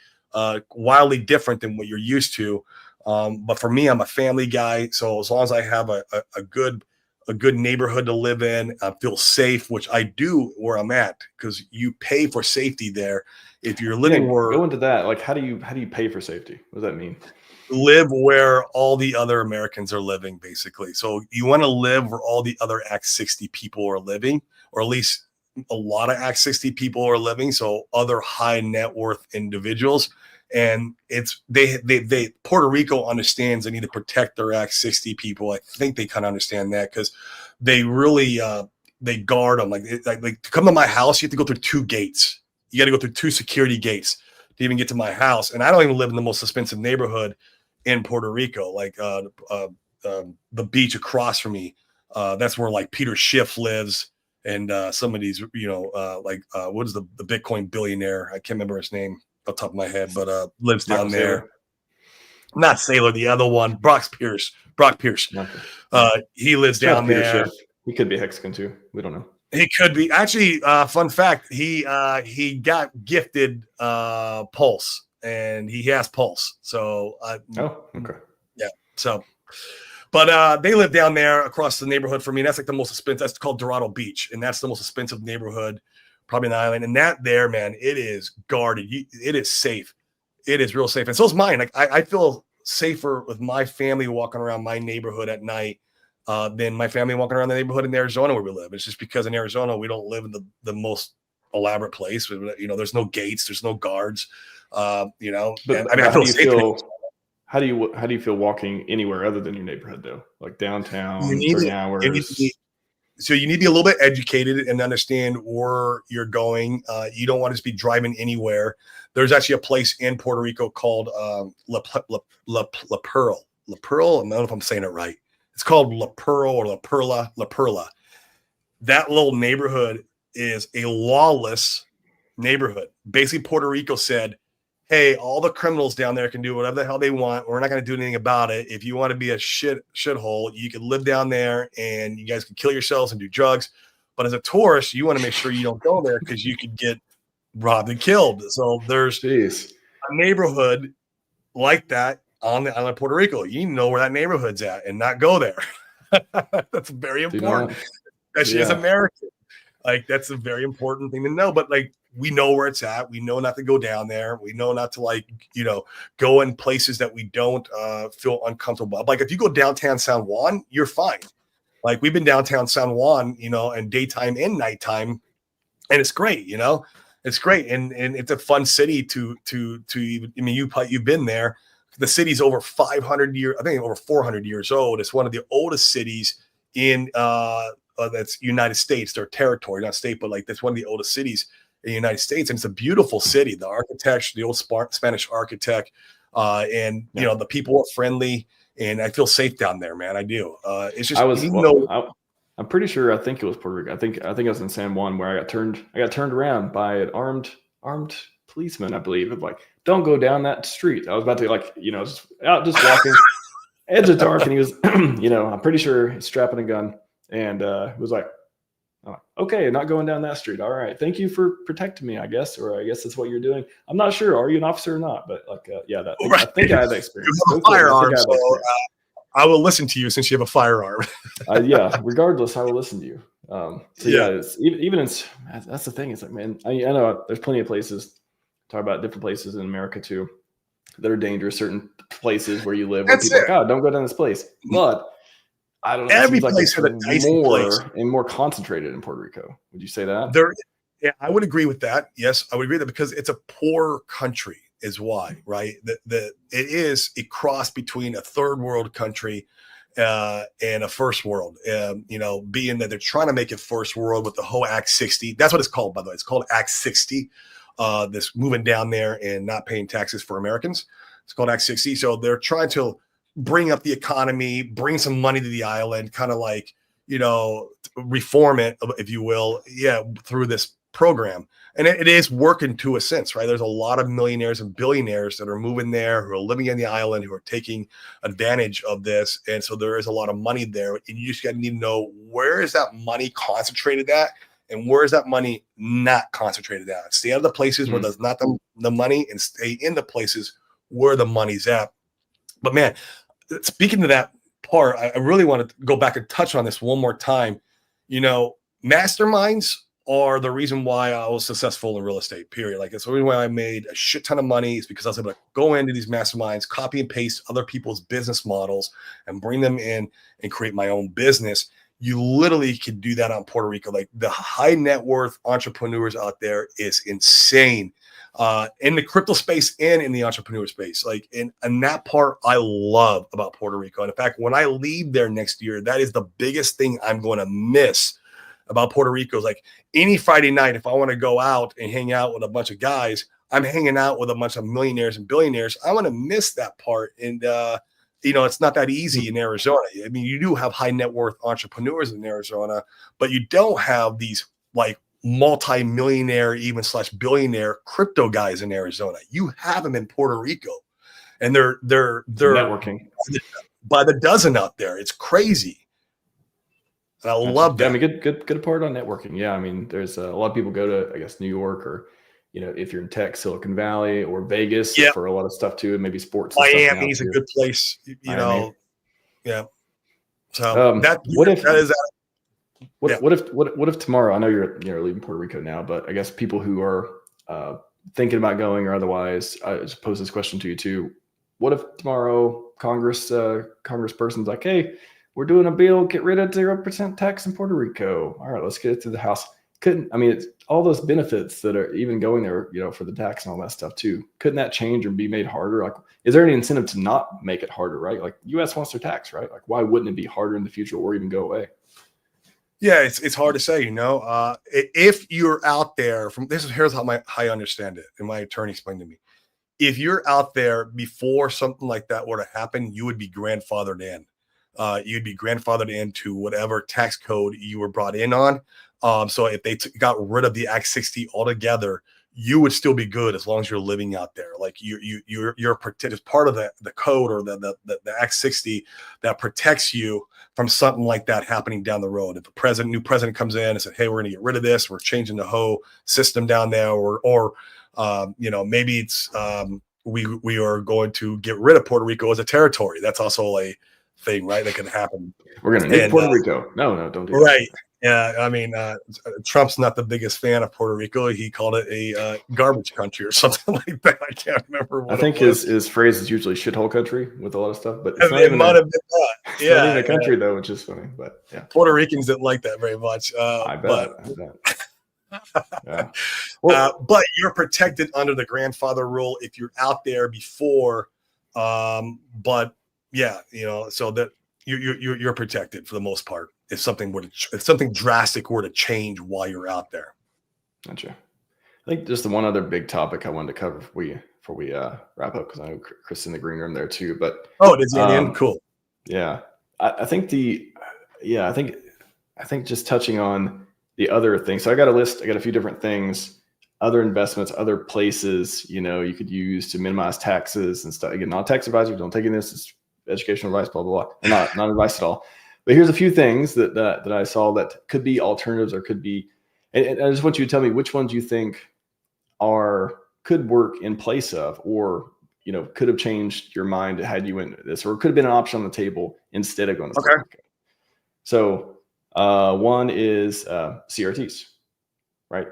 wildly different than what you're used to. But for me, I'm a family guy, so as long as I have a good neighborhood to live in, feel safe, which I do where I'm at, because you pay for safety there. If you're living where, go into that, like how do you pay for safety? What does that mean? Live where all the other Americans are living, basically. So you want to live where all the other Act 60 people are living, or at least a lot of Act 60 people are living. So other high net worth individuals. And it's they Puerto Rico understands they need to protect their Act 60 people. I think they kind of understand that, because they really they guard them. Like to come to my house, you have to go through 2 gates. You got to go through 2 security gates to even get to my house. And I don't even live in the most expensive neighborhood in Puerto Rico, like the beach across from me. That's where like Peter Schiff lives, and some of these, what is the Bitcoin billionaire? I can't remember his name off the top of my head, but lives down there. Not Saylor, the other one, Brock Pierce. He lives down there. He could be Mexican too. We don't know. He could be. Actually, fun fact, he got gifted Pulse, and he has Pulse. So okay. Yeah. So but they live down there across the neighborhood from me. That's like the most expensive. That's called Dorado Beach, and that's the most expensive neighborhood probably in the island. And that there, man, it is guarded. It is safe. It is real safe. And so is mine. Like I feel safer with my family walking around my neighborhood at night than my family walking around the neighborhood in Arizona where we live. It's just because in Arizona we don't live in the most elaborate place. There's no gates, there's no guards. I feel safe. How do you feel walking anywhere other than your neighborhood though? Like downtown, 30 hours. So you need to be a little bit educated and understand where you're going. You don't want to just be driving anywhere. There's actually a place in Puerto Rico called La Pearl. La Pearl. I don't know if I'm saying it right. It's called La Pearl or La Perla. That little neighborhood is a lawless neighborhood. Basically, Puerto Rico said, hey, all the criminals down there can do whatever the hell they want. We're not going to do anything about it. If you want to be a shithole, you can live down there and you guys can kill yourselves and do drugs. But as a tourist, you want to make sure you don't go there because you could get robbed and killed. So there's a neighborhood like that on the island of Puerto Rico. You need to know where that neighborhood's at and not go there. That's very important. Especially as American. Like, that's a very important thing to know. But like, we know where it's at. We know not to go down there. We know not to go in places that we don't feel uncomfortable. Like if you go downtown San Juan, you're fine. Like we've been downtown San Juan, and daytime and nighttime, and it's great. It's great, and it's a fun city to even. I mean, you've been there. The city's over 500 years. I think over 400 years old. It's one of the oldest cities in that's United States. Their territory, not state, but like that's one of the oldest cities in the United States, and it's a beautiful city. The architecture, the old Spanish architect, and the people are friendly, and I feel safe down there, man. I do. It's just I was, even though I'm pretty sure. I think it was Puerto Rico. I think I was in San Juan where I got turned around by an armed policeman. I believe of like, don't go down that street. I was about to just out just walking, edge of dark, and he was, I'm pretty sure he's strapping a gun, and was like, oh, okay, not going down that street. All right, thank you for protecting me. I guess, or I guess that's what you're doing. I'm not sure. Are you an officer or not? But I think I had that experience. you have a firearm, so I will listen to you since you have a firearm. Regardless, I will listen to you. It's that's the thing. It's like, man, I know there's plenty of places. Talk about different places in America too that are dangerous. Certain places where you live, where people are like, oh, don't go down this place. But I don't know. Every place has a dicey place, and more concentrated in Puerto Rico. Would you say that? Yeah, I would agree with that. Yes, I would agree with that because it's a poor country. Is why, right? It crossed between a third world country and a first world. Being that they're trying to make it first world with the whole Act 60. That's what it's called, by the way. It's called Act 60. This moving down there and not paying taxes for Americans. It's called Act 60. So they're trying to bring up the economy, bring some money to the island, kind of like, reform it, if you will, through this program. And it is working to a sense, right? There's a lot of millionaires and billionaires that are moving there, who are living on the island, who are taking advantage of this. And so there is a lot of money there. And you just need to know, where is that money concentrated at? And where is that money not concentrated at? Stay out of the places where there's not the money, and stay in the places where the money's at. But man, speaking to that part, I really want to go back and touch on this one more time. Masterminds are the reason why I was successful in real estate, period. Like, it's the reason why I made a shit ton of money, is because I was able to go into these masterminds, copy and paste other people's business models, and bring them in and create my own business. You literally can do that on Puerto Rico. Like, the high net worth entrepreneurs out there is insane. In the crypto space and in the entrepreneur space. Like, and that part I love about Puerto Rico. And in fact, when I leave there next year, that is the biggest thing I'm going to miss about Puerto Rico. Is like, any Friday night, if I want to go out and hang out with a bunch of guys, I'm hanging out with a bunch of millionaires and billionaires. I want to miss that part. And, it's not that easy in Arizona. I mean, you do have high net worth entrepreneurs in Arizona, but you don't have these like multi-millionaire, even /billionaire crypto guys in Arizona. You have them in Puerto Rico, and they're networking by the dozen out there. It's crazy. And I love that. Yeah, I mean, good part on networking. Yeah, I mean, there's a lot of people go to, I guess, New York, or if you're in tech, Silicon Valley or Vegas for a lot of stuff too, and maybe sports. Miami's a good place, Yeah. So what if tomorrow? I know you're leaving Puerto Rico now, but I guess people who are thinking about going or otherwise, I just pose this question to you too. What if tomorrow Congressperson's like, hey, we're doing a bill, get rid of 0% tax in Puerto Rico. All right, let's get it to the House. It's all those benefits that are even going there, for the tax and all that stuff too. Couldn't that change or be made harder? Like, is there any incentive to not make it harder, right? Like, U.S. wants their tax, right? Like, why wouldn't it be harder in the future or even go away? Yeah, it's hard to say, if you're out there here's how I understand it. And my attorney explained to me, if you're out there before something like that were to happen, you would be grandfathered in. You'd be grandfathered into whatever tax code you were brought in on. So if they got rid of the Act 60 altogether, you would still be good as long as you're living out there. Like, you're protected as part of the code, or the Act 60 that protects you from something like that happening down the road. If the new president comes in and said, hey, we're going to get rid of this, we're changing the whole system down there, or maybe it's we are going to get rid of Puerto Rico as a territory. That's also a thing, right? That could happen. We're going to name Puerto Rico. No, don't do that. Right. Yeah, I mean, Trump's not the biggest fan of Puerto Rico. He called it a garbage country or something like that. I can't remember what. I think his phrase is usually shithole country with a lot of stuff, but it's not even not even a country though, which is funny. But yeah, Puerto Ricans didn't like that very much. I bet. Yeah. But you're protected under the grandfather rule if you're out there before. But yeah, so that you're protected for the most part. If something drastic were to change while you're out there. Gotcha. I think just the one other big topic I wanted to cover before we wrap up, because I know Chris in the green room there too. But does he? Cool. Yeah. I think I think just touching on the other things. So I got a list. I got a few different things, other investments, other places, you could use to minimize taxes and stuff. Again, not tax advisor. Don't take this. It's educational advice, blah, blah, blah. Not advice at all. But here's a few things that I saw that could be alternatives or could be, and I just want you to tell me which ones you think could work in place of, or could have changed your mind had you went this, or could have been an option on the table instead of going to Puerto Rico. So one is CRTs, right?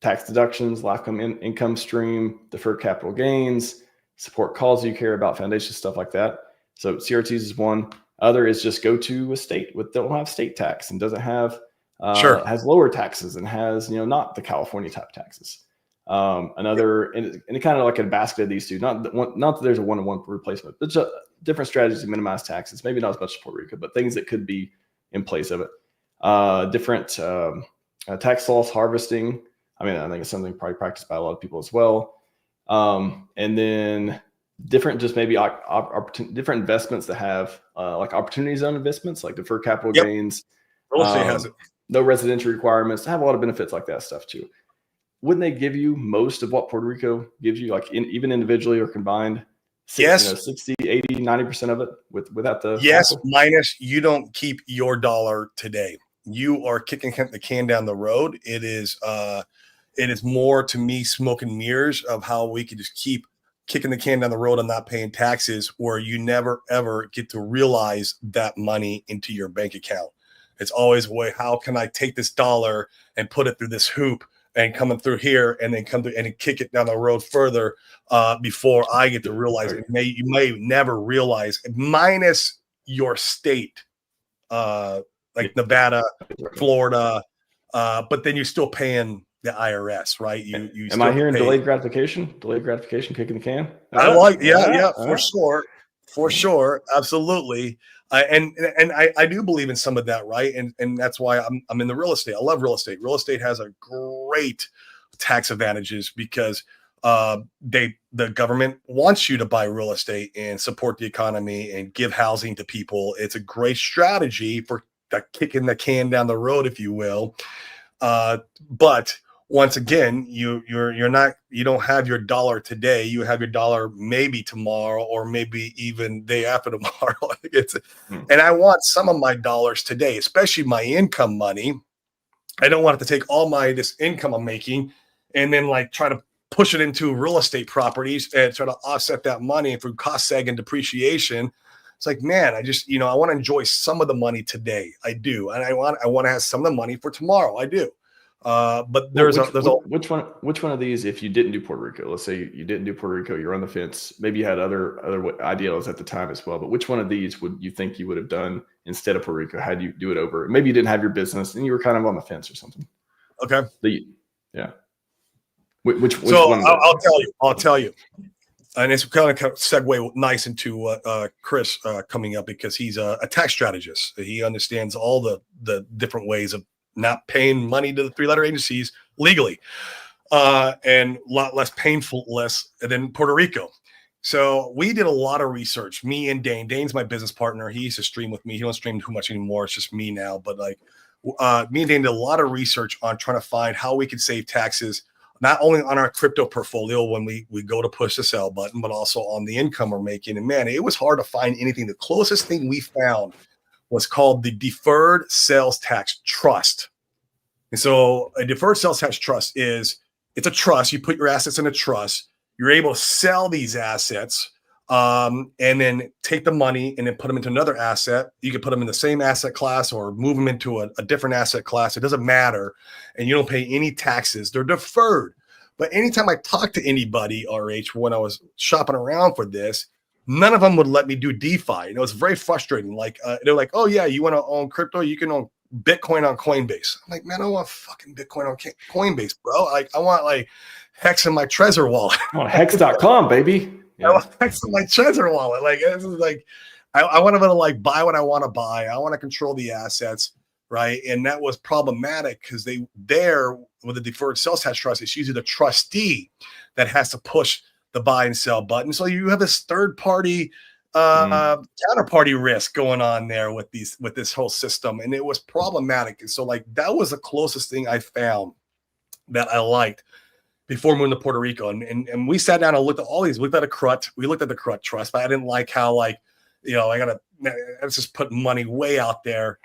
Tax deductions, lifetime income stream, deferred capital gains, support causes you care about, foundation stuff like that. So CRTs is one. Other is just go to a state that don't have state tax and doesn't have has lower taxes and has not the California type taxes. Another, and kind of like a basket of these two, not that there's a one-to-one replacement, but just different strategies to minimize taxes. Maybe not as much as Puerto Rico, but things that could be in place of it. Different tax loss harvesting. I mean, I think it's something probably practiced by a lot of people as well. And then different, just maybe different investments that have like opportunity zone investments, like deferred capital gains. Real estate has it. No residential requirements, have a lot of benefits like that stuff too. Wouldn't they give you most of what Puerto Rico gives you, like even individually or combined? 60, 80, 90% of it without the capital? Minus you don't keep your dollar today. You are kicking the can down the road. It is more to me smoke and mirrors of how we could just keep kicking the can down the road and not paying taxes, where you never ever get to realize that money into your bank account. It's always how can I take this dollar and put it through this hoop and coming through here and then come through and kick it down the road further before I get to realize it. You may never realize, minus your state, like Nevada, Florida, but then you're still paying the IRS, right? You am I hearing delayed gratification? Delayed gratification, kicking the can? I like, for sure, absolutely. And I do believe in some of that, right? And that's why I'm in the real estate. I love real estate. Real estate has a great tax advantages because the government wants you to buy real estate and support the economy and give housing to people. It's a great strategy for kicking the can down the road, if you will. But once again, you don't have your dollar today. You have your dollar maybe tomorrow, or maybe even day after tomorrow. And I want some of my dollars today, especially my income money. I don't want to take all this income I'm making and then like try to push it into real estate properties and try to offset that money through cost seg and depreciation. It's like, man, I just, I want to enjoy some of the money today. I do. And I want to have some of the money for tomorrow. I do. But which one of these, if you didn't do Puerto Rico, let's say you didn't do Puerto Rico, you're on the fence, maybe you had other ideals at the time as well, but which one of these would you think you would have done instead of Puerto Rico had you do it over? Maybe you didn't have your business and you were kind of on the fence or something. Okay. Yeah. Which one? I'll tell you. And it's kind of segue nice into Chris coming up, because he's a tax strategist. He understands all the different ways of not paying money to the 3-letter agencies legally, and a lot less painful than Puerto Rico. So we did a lot of research, me and Dane. Dane's my business partner. He used to stream with me. He don't stream too much anymore. It's just me now. But like me and Dane did a lot of research on trying to find how we could save taxes, not only on our crypto portfolio when we go to push the sell button, but also on the income we're making. And man, it was hard to find anything. The closest thing we found was called the Deferred Sales Tax Trust. And so a deferred sales tax trust it's a trust. You put your assets in a trust. You're able to sell these assets and then take the money and then put them into another asset. You can put them in the same asset class or move them into a different asset class. It doesn't matter. And you don't pay any taxes. They're deferred. But anytime I talk to anybody, RH, when I was shopping around for this, none of them would let me do DeFi. It's very frustrating. Like they're like, oh yeah, you want to own crypto? You can own Bitcoin on Coinbase. I'm like, man, I don't want fucking Bitcoin on Coinbase, bro. Like I want like Hex in my Trezor wallet. I want Hex.com, baby. Yeah. I want Hex in my Trezor wallet. Like this is like, I want to be able to like buy what I want to buy. I want to control the assets, right? And that was problematic because with the deferred sales tax trust, it's usually the trustee that has to push the buy and sell button. So you have this third party counterparty risk going on there with this whole system, and it was problematic. And so like that was the closest thing I found that I liked before moving to Puerto Rico. And we sat down and looked at all these. We looked at the CRUT trust, but I didn't like how like, I was just putting money way out there.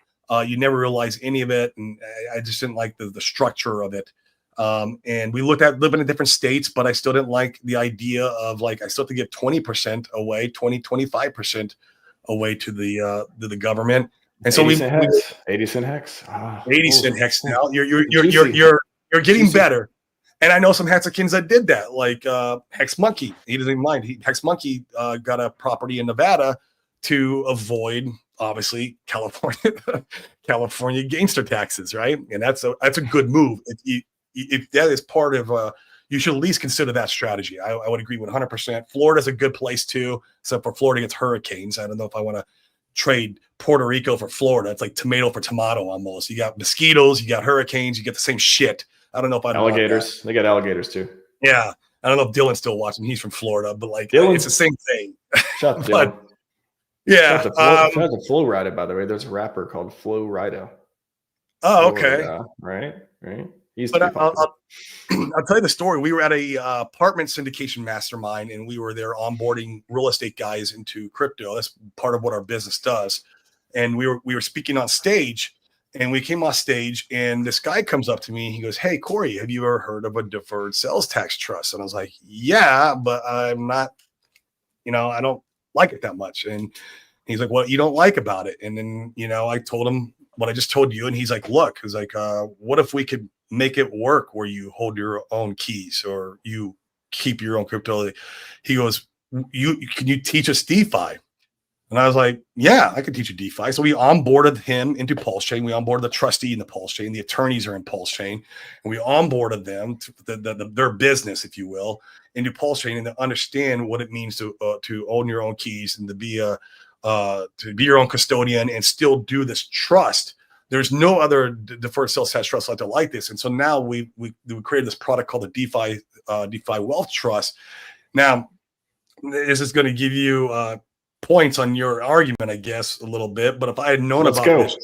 You never realize any of it, and I just didn't like the structure of it. And we looked at living in different states, but I still didn't like the idea of like I still have to give 20% away, 25% away to the government. And so 80 cent hex. 80 cent hex now. You're getting better. And I know some Hexicans that did that, like Hex Monkey. He doesn't even mind. Hex Monkey got a property in Nevada to avoid, obviously, California gangster taxes, right? And that's a good move. If that is part of, you should at least consider that strategy. I would agree 100%. Florida's a good place too, except for Florida gets hurricanes. I don't know if I want to trade Puerto Rico for Florida. It's like tomato for tomato almost. You got mosquitoes, you got hurricanes, you get the same shit. I don't know if I alligators. They got alligators too. Yeah, I don't know if Dylan's still watching. He's from Florida, but like it's the same thing. Shout out to Dylan. Yeah. Shout out to Flo Rida, by the way. There's a rapper called Flo Rida. Oh, okay. Right. But I'll tell you the story. We were at a apartment syndication mastermind, and we were there onboarding real estate guys into crypto. That's part of what our business does. And we were speaking on stage. And we came off stage, and this guy comes up to me. And he goes, "Hey, Corey, have you ever heard of a deferred sales tax trust?" And I was like, "Yeah, but I'm not, I don't like it that much." And he's like, "What you don't like about it?" And then, I told him what I just told you. And he's like, "Look," he's like, "What if we could make it work where you hold your own keys or you keep your own crypto?" He goes, can you teach us DeFi?" And I was like, "Yeah, I could teach you DeFi." So we onboarded him into Pulse Chain. We onboarded the trustee in the Pulse Chain. The attorneys are in Pulse Chain. And we onboarded them to their business, if you will, into Pulse Chain and to understand what it means to own your own keys and to be your own custodian and still do this trust. There's no other deferred sales tax trust like this. And so now we created this product called the DeFi Wealth Trust. Now, this is going to give you points on your argument, I guess, a little bit. But if I had known about this trust,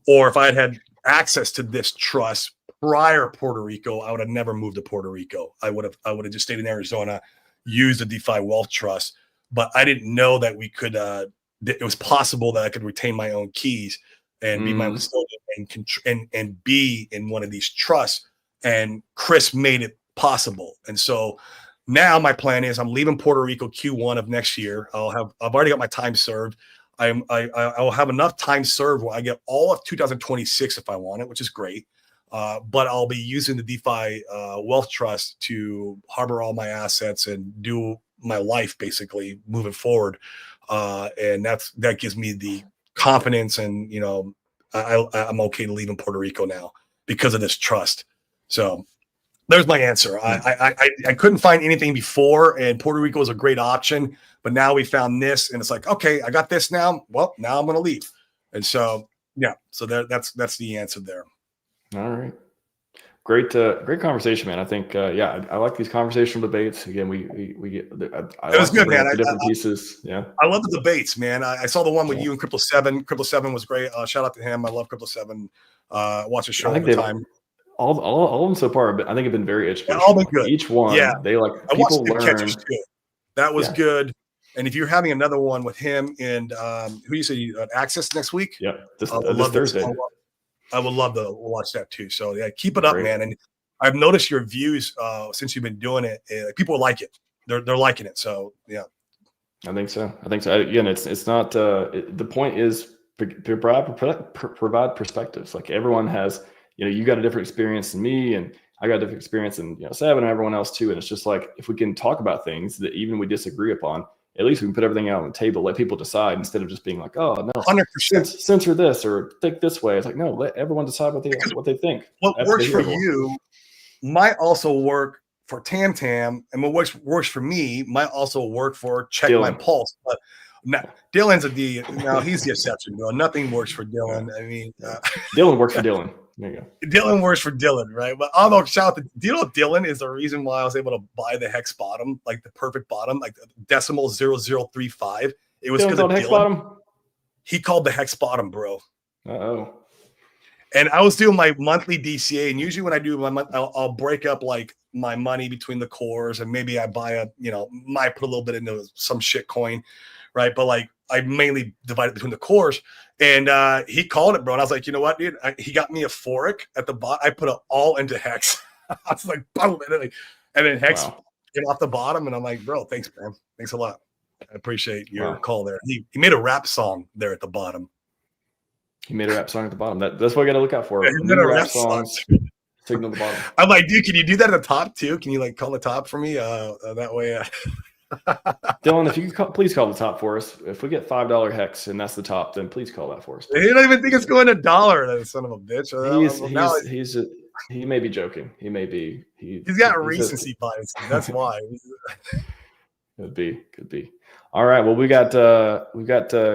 or if I had access to this trust prior Puerto Rico, I would have never moved to Puerto Rico. I would have just stayed in Arizona, used the DeFi Wealth Trust. But I didn't know that we could. It was possible that I could retain my own keys and be my own custodian and be in one of these trusts. And Chris made it possible. And so now my plan is I'm leaving Puerto Rico Q1 of next year. I've already got my time served. I will have enough time served where I get all of 2026 if I want it, which is great. But I'll be using the DeFi Wealth Trust to harbor all my assets and do my life basically moving forward. And that gives me the confidence, and I'm okay to leave in Puerto Rico now because of this trust. So there's my answer. I couldn't find anything before, and Puerto Rico is a great option, but now we found this, and it's like, okay, I got this now. Well, now I'm going to leave. And so, yeah, so that's the answer there. All right. Great conversation, man. I think, I like these conversational debates. Again, we get. It was good, man. Different pieces. Yeah, I love the debates, man. I saw the one with you and Crypto 7. Crypto 7 was great. Shout out to him. I love Crypto 7. Watch the show all the time. All of them so far, but I think have been very educational. All been good. Each one, they like I people watched learn. Catchers too. That was good. And if you're having another one with him and who you said Access next week, this Thursday. I would love to watch that too. So yeah, keep it up, man. And I've noticed your views since you've been doing it. People like it. They're liking it. So yeah, I think so. Again, it's not. The point is to provide perspectives. Like everyone has. You got a different experience than me, and I got a different experience than Seven and everyone else too. And it's just like if we can talk about things that even we disagree upon, at least we can put everything out on the table, let people decide instead of just being like, "Oh no, 100% censor this or think this way." It's like, no, let everyone decide what they think. What works for you might also work for Tam Tam, and what works for me might also work for Check Dylan. My Pulse. But now Dylan's he's the exception, bro. Nothing works for Dylan. I mean, Dylan works for Dylan. There you go. Dylan works for Dylan, right? But although shout out to, do you know Dylan is the reason why I was able to buy the hex bottom, like the perfect bottom, like decimal 0035. It was because of hex Dylan. bottom? He called the hex bottom, bro. Uh-oh. And I was doing my monthly DCA, and usually when I do my month, I'll break up like my money between the cores, and maybe I buy might put a little bit into some shit coin, right? But like I mainly divide it between the cores. And he called it, bro. And I was like, you know what, dude? He got me a Forex at the bottom. I put it all into hex. I was like, boom, and then hex came off the bottom, and I'm like, bro, thanks, man. Thanks a lot. I appreciate your call there. He made a rap song there at the bottom. He made a rap song at the bottom. That's what I got to look out for. Yeah, new rap songs. Signal the bottom. I'm like, dude, can you do that at the top too? Can you like call the top for me? That way. Dylan, if you could please call the top for us. If we get $5 hex and that's the top, then please call that for us. You don't even think it's going $1, that son of a bitch. He may be joking. He may be. He's got recency bias. That's why. Could be. All right. Well, we got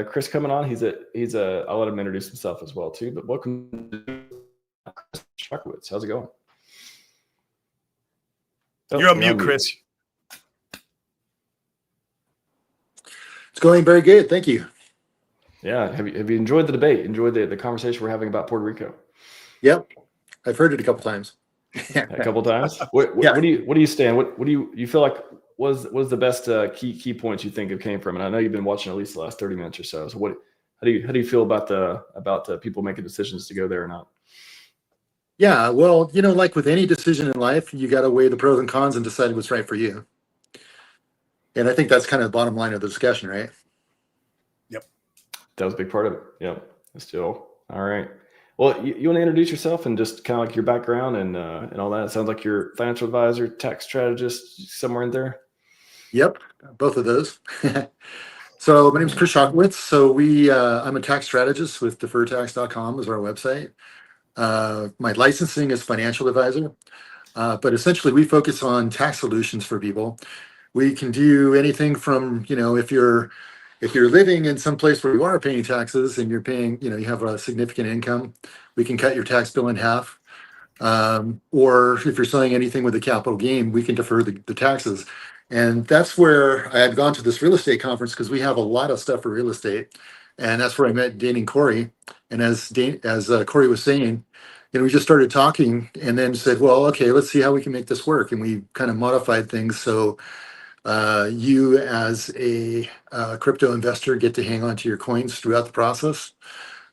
Chris coming on. He's I'll let him introduce himself as well too. But welcome to Chris Shuckwitz. How's it going? You're on mute, Chris. It's going very good. Thank you. Yeah. Have you enjoyed the debate? Enjoyed the conversation we're having about Puerto Rico? Yep. I've heard it a couple times. A couple times? What do you stand? What do you feel like was the best key points you think it came from? And I know you've been watching at least the last 30 minutes or so. So how do you feel about the people making decisions to go there or not? Yeah, well, like with any decision in life, you got to weigh the pros and cons and decide what's right for you. And I think that's kind of the bottom line of the discussion, right? Yep. That was a big part of it. Yep. Still. All right. Well, you want to introduce yourself and just kind of like your background and all that? It sounds like you're financial advisor, tax strategist, somewhere in there. Yep, both of those. So my name is Chris Shuckwitz. So I'm a tax strategist with deferredtax.com is our website. My licensing is financial advisor, but essentially we focus on tax solutions for people. We can do anything from, if you're living in some place where you are paying taxes and you're paying, you have a significant income, we can cut your tax bill in half. Or if you're selling anything with a capital gain, we can defer the taxes. And that's where I had gone to this real estate conference because we have a lot of stuff for real estate. And that's where I met Dane and Corey. And as Corey was saying, we just started talking and then said, well, okay, let's see how we can make this work. And we kind of modified things. So you as a crypto investor get to hang on to your coins throughout the process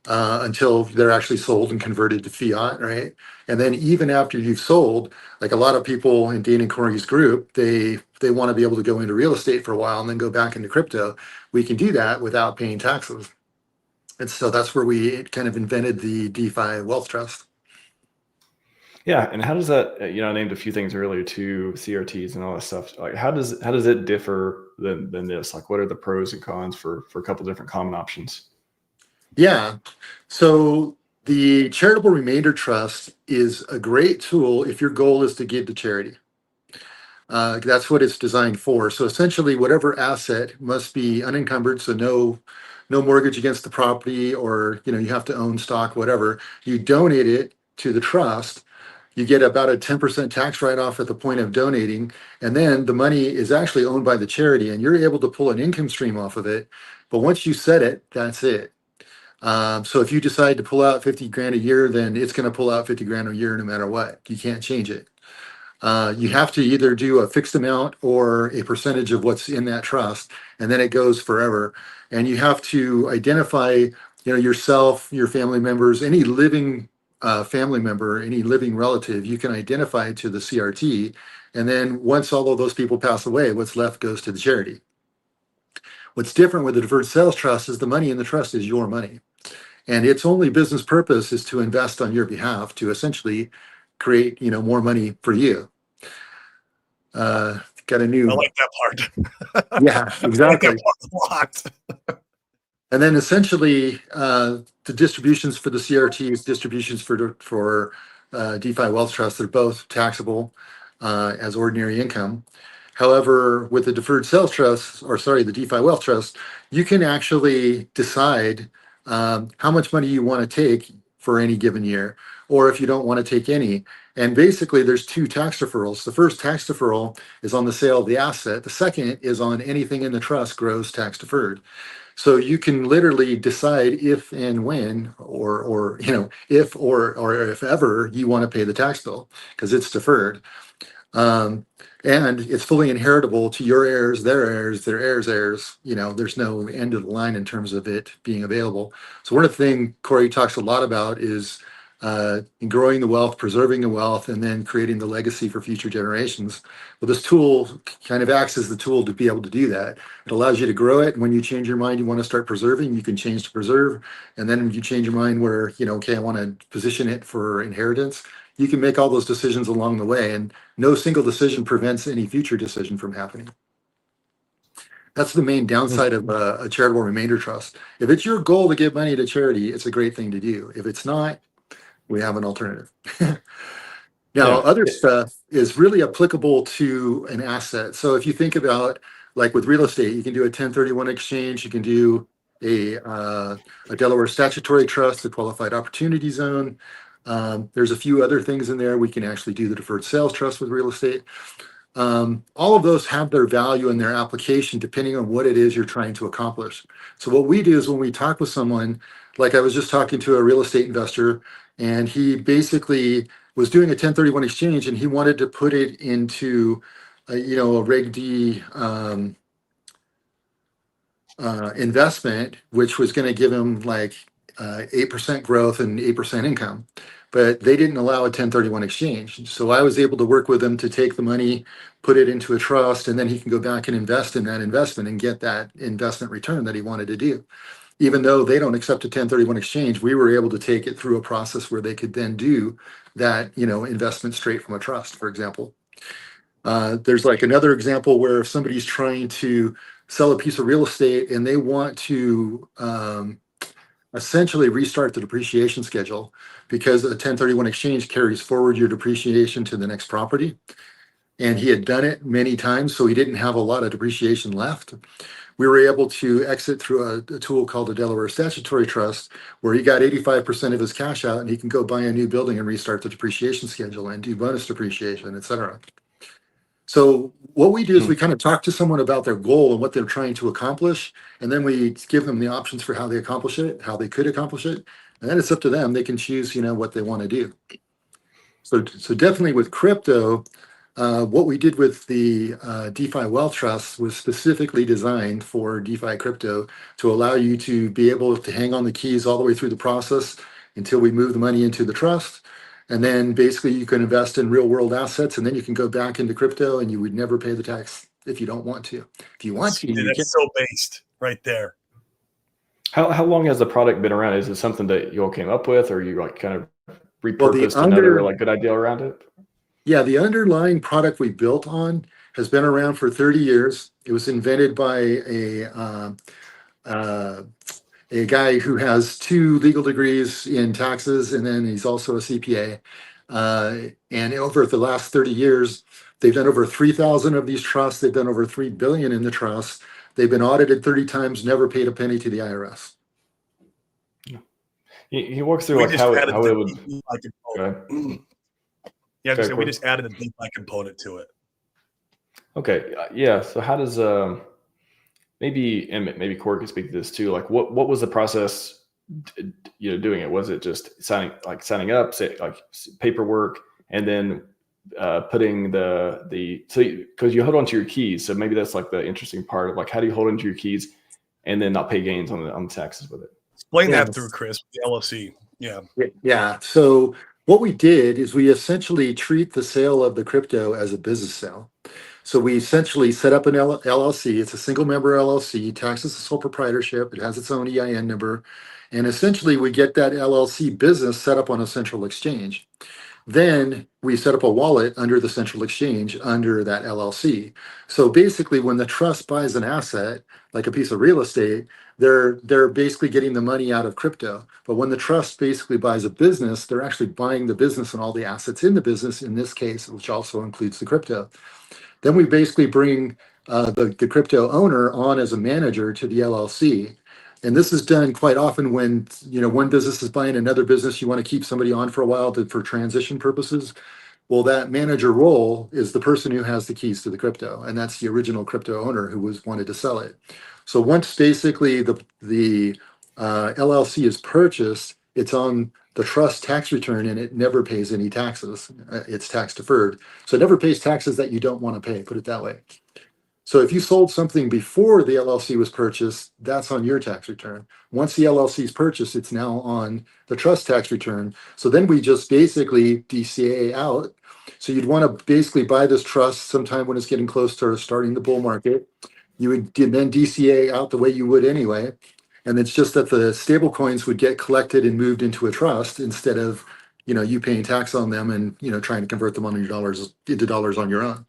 until they're actually sold and converted to fiat, right? And then even after you've sold, like a lot of people in Dane and Corey's group, they want to be able to go into real estate for a while and then go back into crypto. We can do that without paying taxes. And so that's where we kind of invented the DeFi Wealth Trust. Yeah, and how does that? I named a few things earlier too, CRTs and all that stuff. Like, how does it differ than this? Like, what are the pros and cons for a couple different common options? Yeah, so the charitable remainder trust is a great tool if your goal is to give to charity. That's what it's designed for. So essentially, whatever asset must be unencumbered, so no mortgage against the property, or you have to own stock, whatever. You donate it to the trust. You get about a 10% tax write-off at the point of donating, and then the money is actually owned by the charity, and you're able to pull an income stream off of it. But once you set it, that's it. So if you decide to pull out 50 grand a year, then it's going to pull out 50 grand a year no matter what. You can't change it. You have to either do a fixed amount or a percentage of what's in that trust, and then it goes forever. And you have to identify, yourself, your family members, any living family member, any living relative, you can identify to the CRT. And then once all of those people pass away, what's left goes to the charity. What's different with the deferred sales trust is the money in the trust is your money. And its only business purpose is to invest on your behalf to essentially create, more money for you. Got a new. I like that part. Yeah, exactly. I like that part a lot. And then essentially, the distributions for the CRTs, distributions for DeFi Wealth Trust, they're both taxable as ordinary income. However, with the deferred sales trust, the DeFi Wealth Trust, you can actually decide how much money you want to take for any given year, or if you don't want to take any. And basically, there's two tax deferrals. The first tax deferral is on the sale of the asset. The second is on anything in the trust grows tax deferred. So you can literally decide if and when, or if or if ever you want to pay the tax bill because it's deferred. Um, and it's fully inheritable to your heirs, their heirs' heirs. There's no end of the line in terms of it being available. So one of the things Corey talks a lot about is growing the wealth, preserving the wealth, and then creating the legacy for future generations. Well, this tool kind of acts as the tool to be able to do that. It allows you to grow it. And when you change your mind, you want to start preserving, you can change to preserve. And then when you change your mind where, okay, I want to position it for inheritance, you can make all those decisions along the way. And no single decision prevents any future decision from happening. That's the main downside of a charitable remainder trust. If it's your goal to give money to charity, it's a great thing to do. If it's not, we have an alternative. Now, other stuff is really applicable to an asset. So if you think about, like with real estate, you can do a 1031 exchange, you can do a Delaware statutory trust, a qualified opportunity zone. There's a few other things in there. We can actually do the deferred sales trust with real estate. All of those have their value and their application depending on what it is you're trying to accomplish. So what we do is when we talk with someone, like I was just talking to a real estate investor, and he basically was doing a 1031 exchange, and he wanted to put it into, a Reg D investment, which was going to give him like 8% growth and 8% income. But they didn't allow a 1031 exchange. So I was able to work with him to take the money, put it into a trust, and then he can go back and invest in that investment and get that investment return that he wanted to do. Even though they don't accept a 1031 exchange, we were able to take it through a process where they could then do that, investment straight from a trust, for example. There's like another example where if somebody's trying to sell a piece of real estate and they want to essentially restart the depreciation schedule because a 1031 exchange carries forward your depreciation to the next property. And he had done it many times, so he didn't have a lot of depreciation left. We were able to exit through a tool called the Delaware Statutory Trust, where he got 85% of his cash out and he can go buy a new building and restart the depreciation schedule and do bonus depreciation, et cetera. So what we do is we kind of talk to someone about their goal and what they're trying to accomplish, and then we give them the options for how they accomplish it, how they could accomplish it, and then it's up to them. They can choose, what they want to do. So definitely with crypto, what we did with the DeFi Wealth Trust was specifically designed for DeFi crypto to allow you to be able to hang on the keys all the way through the process until we move the money into the trust. And then basically you can invest in real world assets, and then you can go back into crypto and you would never pay the tax if you don't want to. If you want to, you that's so based right there. How long has the product been around? Is it something that you all came up with, or you like kind of repurposed another like good idea around it? Yeah, the underlying product we built on has been around for 30 years. It was invented by a guy who has 2 legal degrees in taxes, and then he's also a CPA. And over the last 30 years, they've done over 3,000 of these trusts. They've done over $3 billion in the trusts. They've been audited 30 times, never paid a penny to the IRS. He works through like how it would. Yeah, we just added a DeFi component to it. Okay, yeah. So how does maybe Corey could speak to this too? Like, what was the process? Doing it? Was it just signing up, say like paperwork, and then putting the because you hold on to your keys, so maybe that's like the interesting part of like how do you hold onto your keys and then not pay gains on the taxes with it? Explain that through Chris, the LLC. Yeah. So what we did is we essentially treat the sale of the crypto as a business sale. So we essentially set up an LLC. It's a single member LLC, taxes as sole proprietorship. It has its own EIN number. And essentially we get that LLC business set up on a central exchange. Then we set up a wallet under the central exchange under that LLC. So basically when the trust buys an asset, like a piece of real estate, they're basically getting the money out of crypto. But when the trust basically buys a business, they're actually buying the business and all the assets in the business, in this case, which also includes the crypto. Then we basically bring the crypto owner on as a manager to the LLC. And this is done quite often when, one business is buying another business, you want to keep somebody on for a while for transition purposes. Well, that manager role is the person who has the keys to the crypto, and that's the original crypto owner who wanted to sell it. So once basically the LLC is purchased, it's on the trust tax return, and it never pays any taxes. It's tax deferred, so it never pays taxes that you don't want to pay. Put it that way. So if you sold something before the LLC was purchased, that's on your tax return. Once the LLC is purchased, it's now on the trust tax return. So then we just basically DCA out. So you'd want to basically buy this trust sometime when it's getting close to starting the bull market. You would then DCA out the way you would anyway. And it's just that the stable coins would get collected and moved into a trust instead of, you paying tax on them and, trying to convert them on your dollars into dollars on your own.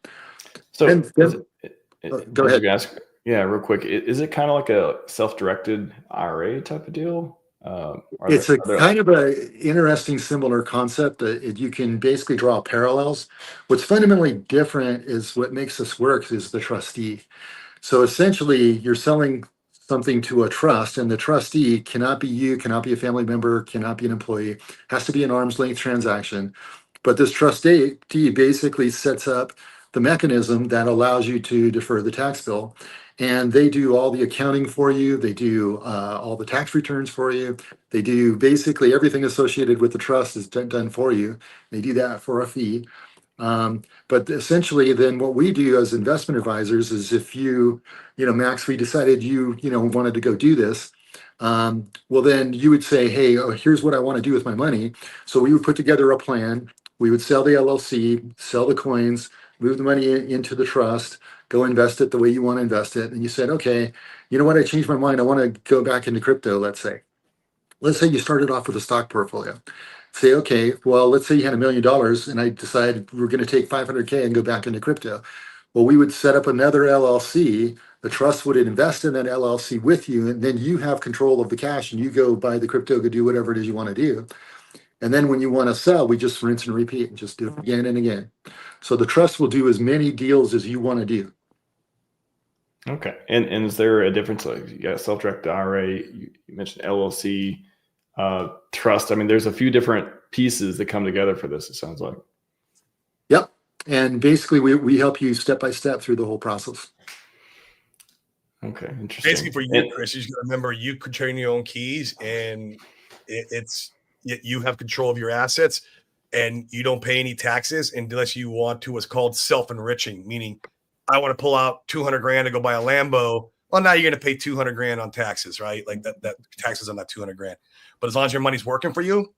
So Go ahead. Yeah, real quick. Is it kind of like a self-directed IRA type of deal? It's kind of an interesting, similar concept. You can basically draw parallels. What's fundamentally different is what makes this work is the trustee. So essentially, you're selling something to a trust, and the trustee cannot be you, cannot be a family member, cannot be an employee, has to be an arm's length transaction. But this trustee basically sets up the mechanism that allows you to defer the tax bill. And they do all the accounting for you. They do all the tax returns for you. They do basically everything associated with the trust is done for you. They do that for a fee. But essentially, then what we do as investment advisors is if Max, we decided you wanted to go do this. Well, then you would say, hey, here's what I want to do with my money. So we would put together a plan. We would sell the LLC, sell the coins, move the money into the trust, go invest it the way you want to invest it. And you said, okay, you know what? I changed my mind. I want to go back into crypto, let's say. Let's say you started off with a stock portfolio. Say, okay, well, let's say you had $1 million and I decided we're going to take 500K and go back into crypto. Well, we would set up another LLC. The trust would invest in that LLC with you, and then you have control of the cash and you go buy the crypto, go do whatever it is you want to do. And then when you want to sell, we just rinse and repeat and just do it again and again. So the trust will do as many deals as you want to do. Okay. And is there a difference? Like you got a self-directed IRA, you mentioned LLC, trust. I mean, there's a few different pieces that come together for this, it sounds like. Yep. And basically we help you step by step through the whole process. Okay. Interesting. Basically for you, Chris, you got to remember you control your own keys, and you have control of your assets, and you don't pay any taxes unless you want to. What's called self-enriching, meaning I want to pull out 200 grand to go buy a Lambo. Well, now you're going to pay 200 grand on taxes, right? Like that taxes on that 200 grand. But as long as your money's working for you,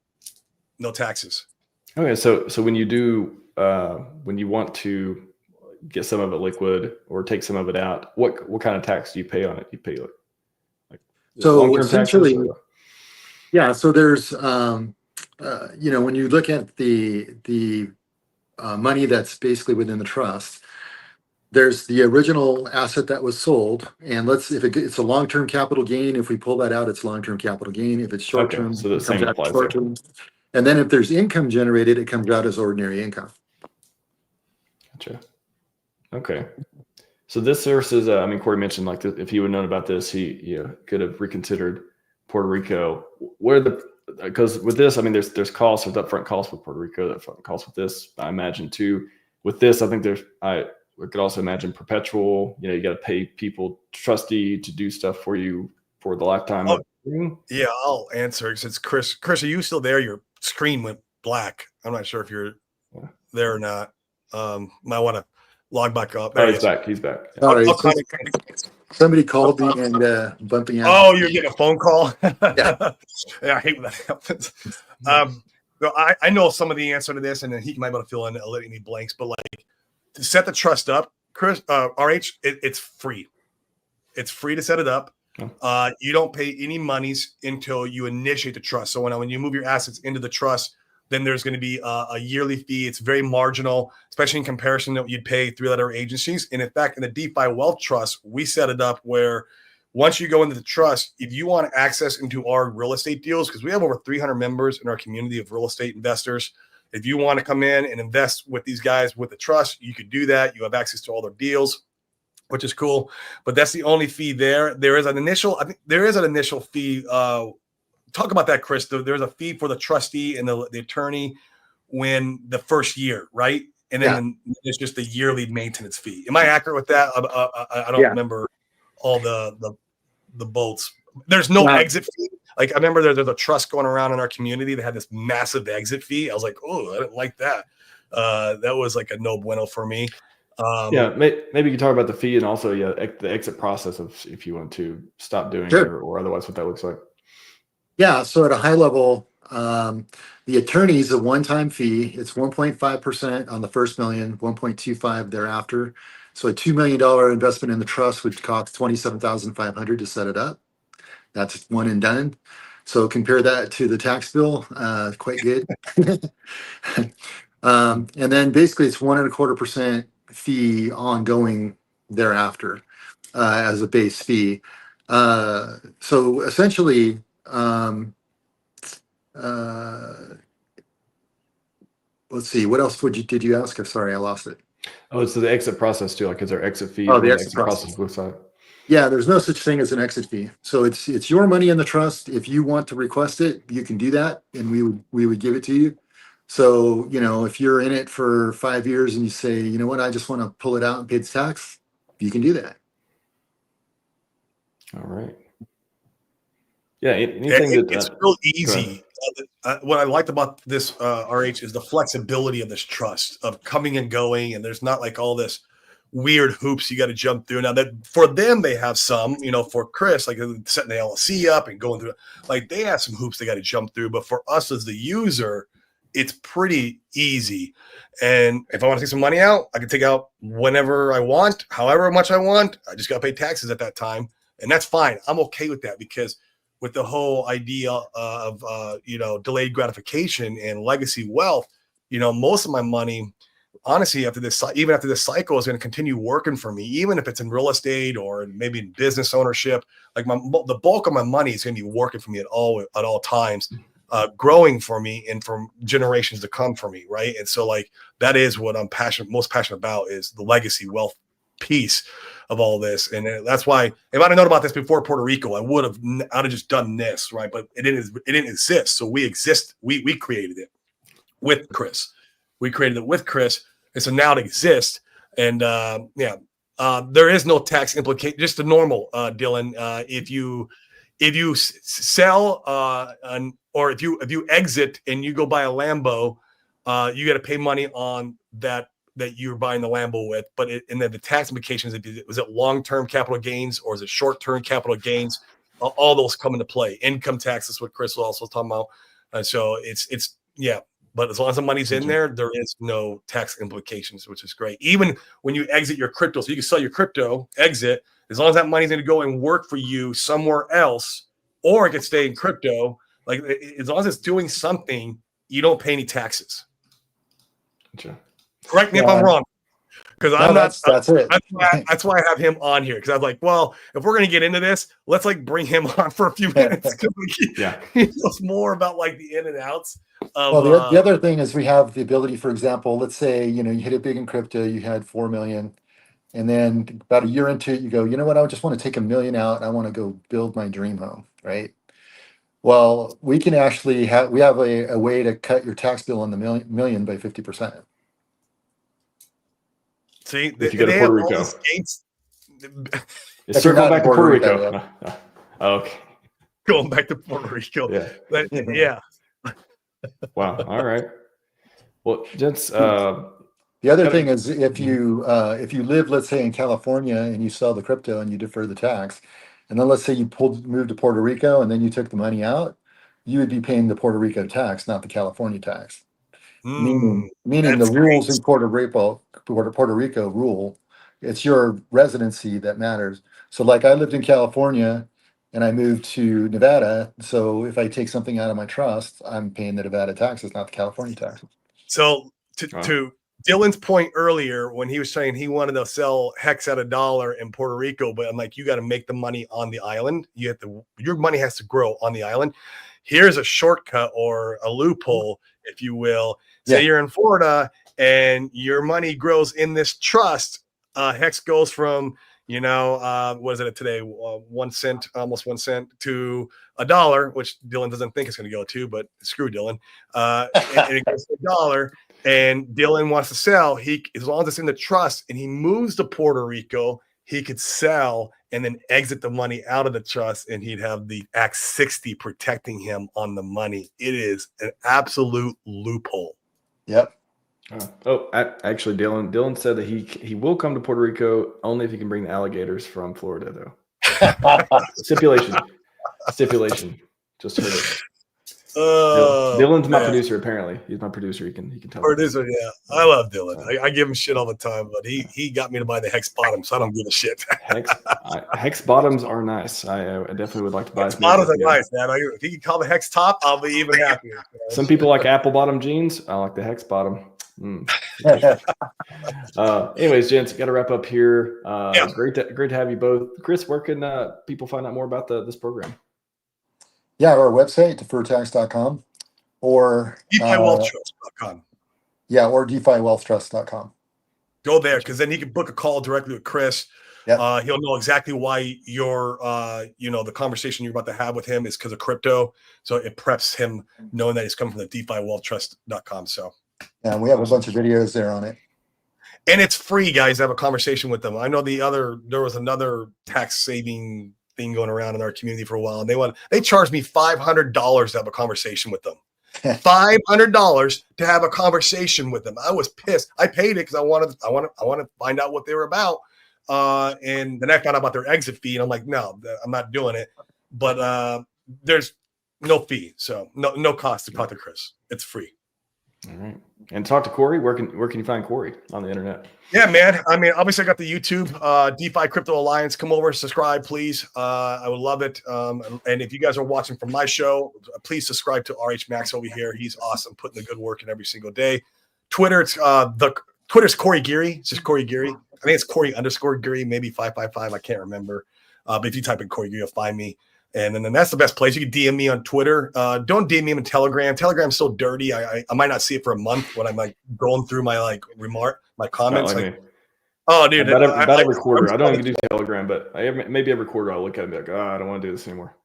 no taxes. Okay. So when you do, when you want to get some of it liquid or take some of it out, what kind of tax do you pay on it? You pay like so long-term essentially, taxes? Yeah. So there's, when you look at the money that's basically within the trust, there's the original asset that was sold, and if it's a long-term capital gain, if we pull that out, it's long-term capital gain. If it's short-term, okay, so the it same comes out applies short-term. And then if there's income generated, it comes out as ordinary income. Gotcha. Okay. So this versus, Corey mentioned like if he would have known about this, he could have reconsidered Puerto Rico. Because with this, there's costs, there's upfront costs with Puerto Rico, upfront costs with this, I imagine too. With this, I think we could also imagine perpetual, you got to pay people, trustee to do stuff for you for the lifetime. Yeah, I'll answer since Chris, are you still there? Your screen went black. I'm not sure if you're there or not. Might want to log back up. He's back. Sorry, somebody called me and bumped me out. Oh, you're getting a phone call? Yeah. Yeah, I hate when that happens. I know some of the answer to this, and then he might be able to fill in any blanks, but like to set the trust up, Chris, RH, it's free. It's free to set it up. You don't pay any monies until you initiate the trust. So when you move your assets into the trust, then there's going to be a yearly fee. It's very marginal, especially in comparison to what you'd pay through other agencies. And in fact, in the DeFi Wealth Trust, we set it up where once you go into the trust, if you want access into our real estate deals, because we have over 300 members in our community of real estate investors, if you want to come in and invest with these guys with the trust, you could do that. You have access to all their deals. which is cool. But that's the only fee there. There is an initial, I think there is an initial fee. Talk about that, Chris. There's a fee for the trustee and the attorney when the first year, right? And then it's just the yearly maintenance fee. Am I accurate with that? I don't remember all the bolts. There's no exit fee. Like I remember there's a trust going around in our community that had this massive exit fee. I was like, oh, I didn't like that. That was like a no bueno for me. Maybe you can talk about the fee and also the exit process of if you want to stop doing it or otherwise what that looks like. Yeah, so at a high level, the attorney is a one-time fee. It's 1.5% on the first million, 1.25 thereafter. So a $2 million investment in the trust would cost $27,500 to set it up. That's one and done. So compare that to the tax bill, quite good. And then basically it's 1.25% fee ongoing thereafter as a base fee. So essentially, let's see, what else did you ask? I'm sorry, I lost it. Oh, so the exit process too, like is there exit fee? Oh, the exit process looks like. Yeah, there's no such thing as an exit fee. So it's your money in the trust. If you want to request it, you can do that, and we would give it to you. So, if you're in it for 5 years and you say, you know what, I just want to pull it out and pay the tax, you can do that. All right. Yeah, anything it's real easy. What I liked about this RH is the flexibility of this trust of coming and going, and there's not like all this weird hoops you got to jump through. Now that for them they have some, for Chris, like setting the LLC up and going through, like they have some hoops they got to jump through. But for us as the user, it's pretty easy. And if I want to take some money out, I can take out whenever I want, however much I want. I just got to pay taxes at that time, and that's fine. I'm okay with that because with the whole idea of delayed gratification and legacy wealth, most of my money, honestly, even after this cycle is going to continue working for me, even if it's in real estate or maybe in business ownership. Like the bulk of my money is going to be working for me at all times, growing for me and for generations to come for me, right? And so like that is what I'm most passionate about is the legacy wealth piece of all this. And that's why if I'd have known about this before Puerto Rico, I'd have just done this, right? But it didn't exist. So we created it with Chris. We created it with Chris. And so now it exists. And there is no tax implication, just the normal, Dylan. If you sell or if you exit and you go buy a Lambo, you got to pay money on that you're buying the Lambo with. But and then the tax implications, was it long-term capital gains or is it short-term capital gains? All those come into play. Income tax is what Chris was also talking about. So it's. But as long as the money's in there is no tax implications, which is great. Even when you exit your crypto, so you can sell your crypto, exit, as long as that money's going to go and work for you somewhere else, or it can stay in crypto, like as long as it's doing something, you don't pay any taxes. Gotcha. Correct me if I'm wrong. Because I'm not. That's it. That's why I have him on here. Because I'm like, well, if we're going to get into this, let's like bring him on for a few minutes. He knows more about like the in and outs. The other thing is we have the ability, for example, let's say you hit it big in crypto, you had 4 million, and then about a year into it, you go, you know what, I just want to take $1 million out. And I want to go build my dream home, right? Well, we can actually we have a way to cut your tax bill on the million by 50%. See, if you go to Puerto Rico, It's circle back to Puerto Rico. Okay, going back to Puerto Rico. Yeah. Wow. All right. Well, gents. The other thing is if you live, let's say in California, and you sell the crypto and you defer the tax, and then let's say you moved to Puerto Rico and then you took the money out, you would be paying the Puerto Rico tax, not the California tax. Meaning the rules in Puerto Rico rule, it's your residency that matters. So like I lived in California and I moved to Nevada. So if I take something out of my trust, I'm paying the Nevada taxes, not the California taxes. So to Dylan's point earlier, when he was saying he wanted to sell hex at $1 in Puerto Rico, but I'm like, you got to make the money on the island. Your money has to grow on the island. Here's a shortcut or a loophole, if you will. Say you're in Florida and your money grows in this trust. Hex goes from, What is it today? 1 cent, almost 1 cent to $1, which Dylan doesn't think it's going to go to, but screw Dylan. And it goes to $1. And Dylan wants to sell. As long as it's in the trust and he moves to Puerto Rico, he could sell and then exit the money out of the trust, and he'd have the Act 60 protecting him on the money. It is an absolute loophole. Yep. Actually, Dylan said that he will come to Puerto Rico only if he can bring the alligators from Florida, though. Stipulation. Just heard it. Dylan's my producer. Apparently, he's my producer. He can tell. Producer, yeah. I love Dylan. I give him shit all the time, but he got me to buy the hex bottom, so I don't give a shit. Hex bottoms are nice. I definitely would like to buy. Hex bottoms are nice, man. If you can call the hex top, I'll be even happier. Some people like apple bottom jeans. I like the hex bottom. Anyways, gents, got to wrap up here. Great to have you both. Chris, where can people find out more about this program? Yeah, our website, defertax.com, or DeFiWealthTrust.com. Yeah, or DeFiWealthTrust.com. Go there, because then you can book a call directly with Chris. Yep. He'll know exactly why the conversation you're about to have with him is because of crypto. So it preps him knowing that he's coming from the DeFiWealthTrust.com. So yeah, we have a bunch of videos there on it. And it's free, guys, to have a conversation with them. I know there was another tax saving thing going around in our community for a while, and they charged me $500 to have a conversation with them. $500 to have a conversation with them. I was pissed. I paid it because I wanted to find out what they were about. And then I found out about their exit fee, and I'm like, no, I'm not doing it. But there's no fee, so no cost to talk to Chris. It's free. All right. And talk to Corey. Where can you find Corey on the internet? Yeah, man. I mean, obviously I got the YouTube, DeFi Crypto Alliance. Come over, subscribe, please. I would love it. And if you guys are watching from my show, please subscribe to RH Max over here. He's awesome, putting the good work in every single day. Twitter, Twitter's Corey Geary. It's just Corey Geary. I think it's Corey_Geary, maybe 555. I can't remember. But if you type in Corey Geary, you'll find me. And then that's the best place. You can DM me on Twitter. Don't DM me on Telegram. Telegram's so dirty. I might not see it for a month when I'm like going through my my comments. Dude, about every quarter. I don't even do Telegram, but maybe every quarter I'll look at it and be like, I don't want to do this anymore.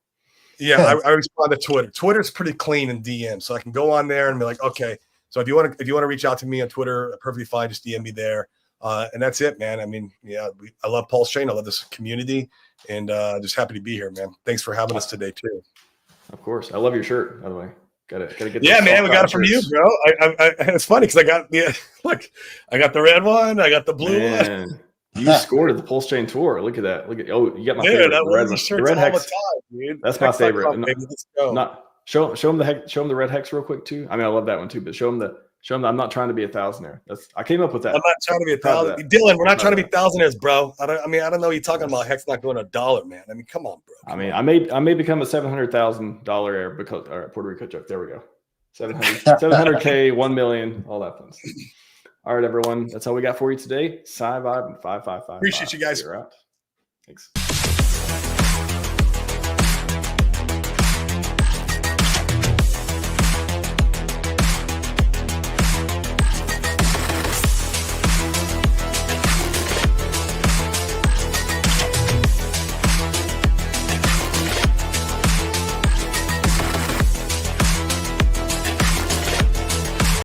Yeah, I respond to Twitter. Twitter's pretty clean in DM, so I can go on there and be like, okay. So if you want to reach out to me on Twitter, perfectly fine. Just DM me there. And that's it, man. I mean, yeah, I love Pulse Chain. I love this community, and just happy to be here, man. Thanks for having us today, too. Of course. I love your shirt, by the way. Gotta get. Yeah, man, we got it from you, bro. It's funny because I got I got the red one, I got the blue one. You scored at the Pulse Chain Tour. Look at that. You got my favorite. The red hex. Dude. That's my favorite. Show them the red hex real quick too. I mean, I love that one too, but show them that I'm not trying to be a thousandaire. I came up with that. I'm not trying to be a thousand. Dylan, we're not trying to be thousandaires, bro. I don't know what you're talking about. Hex not going $1, man. I mean, come on, bro. I may become a $700,000 heir because Puerto Rico joke. There we go. 700K, 1 million, all that fun stuff. All right, everyone. That's all we got for you today. Sci Vibe and 5555. Appreciate you guys. You're out. Thanks.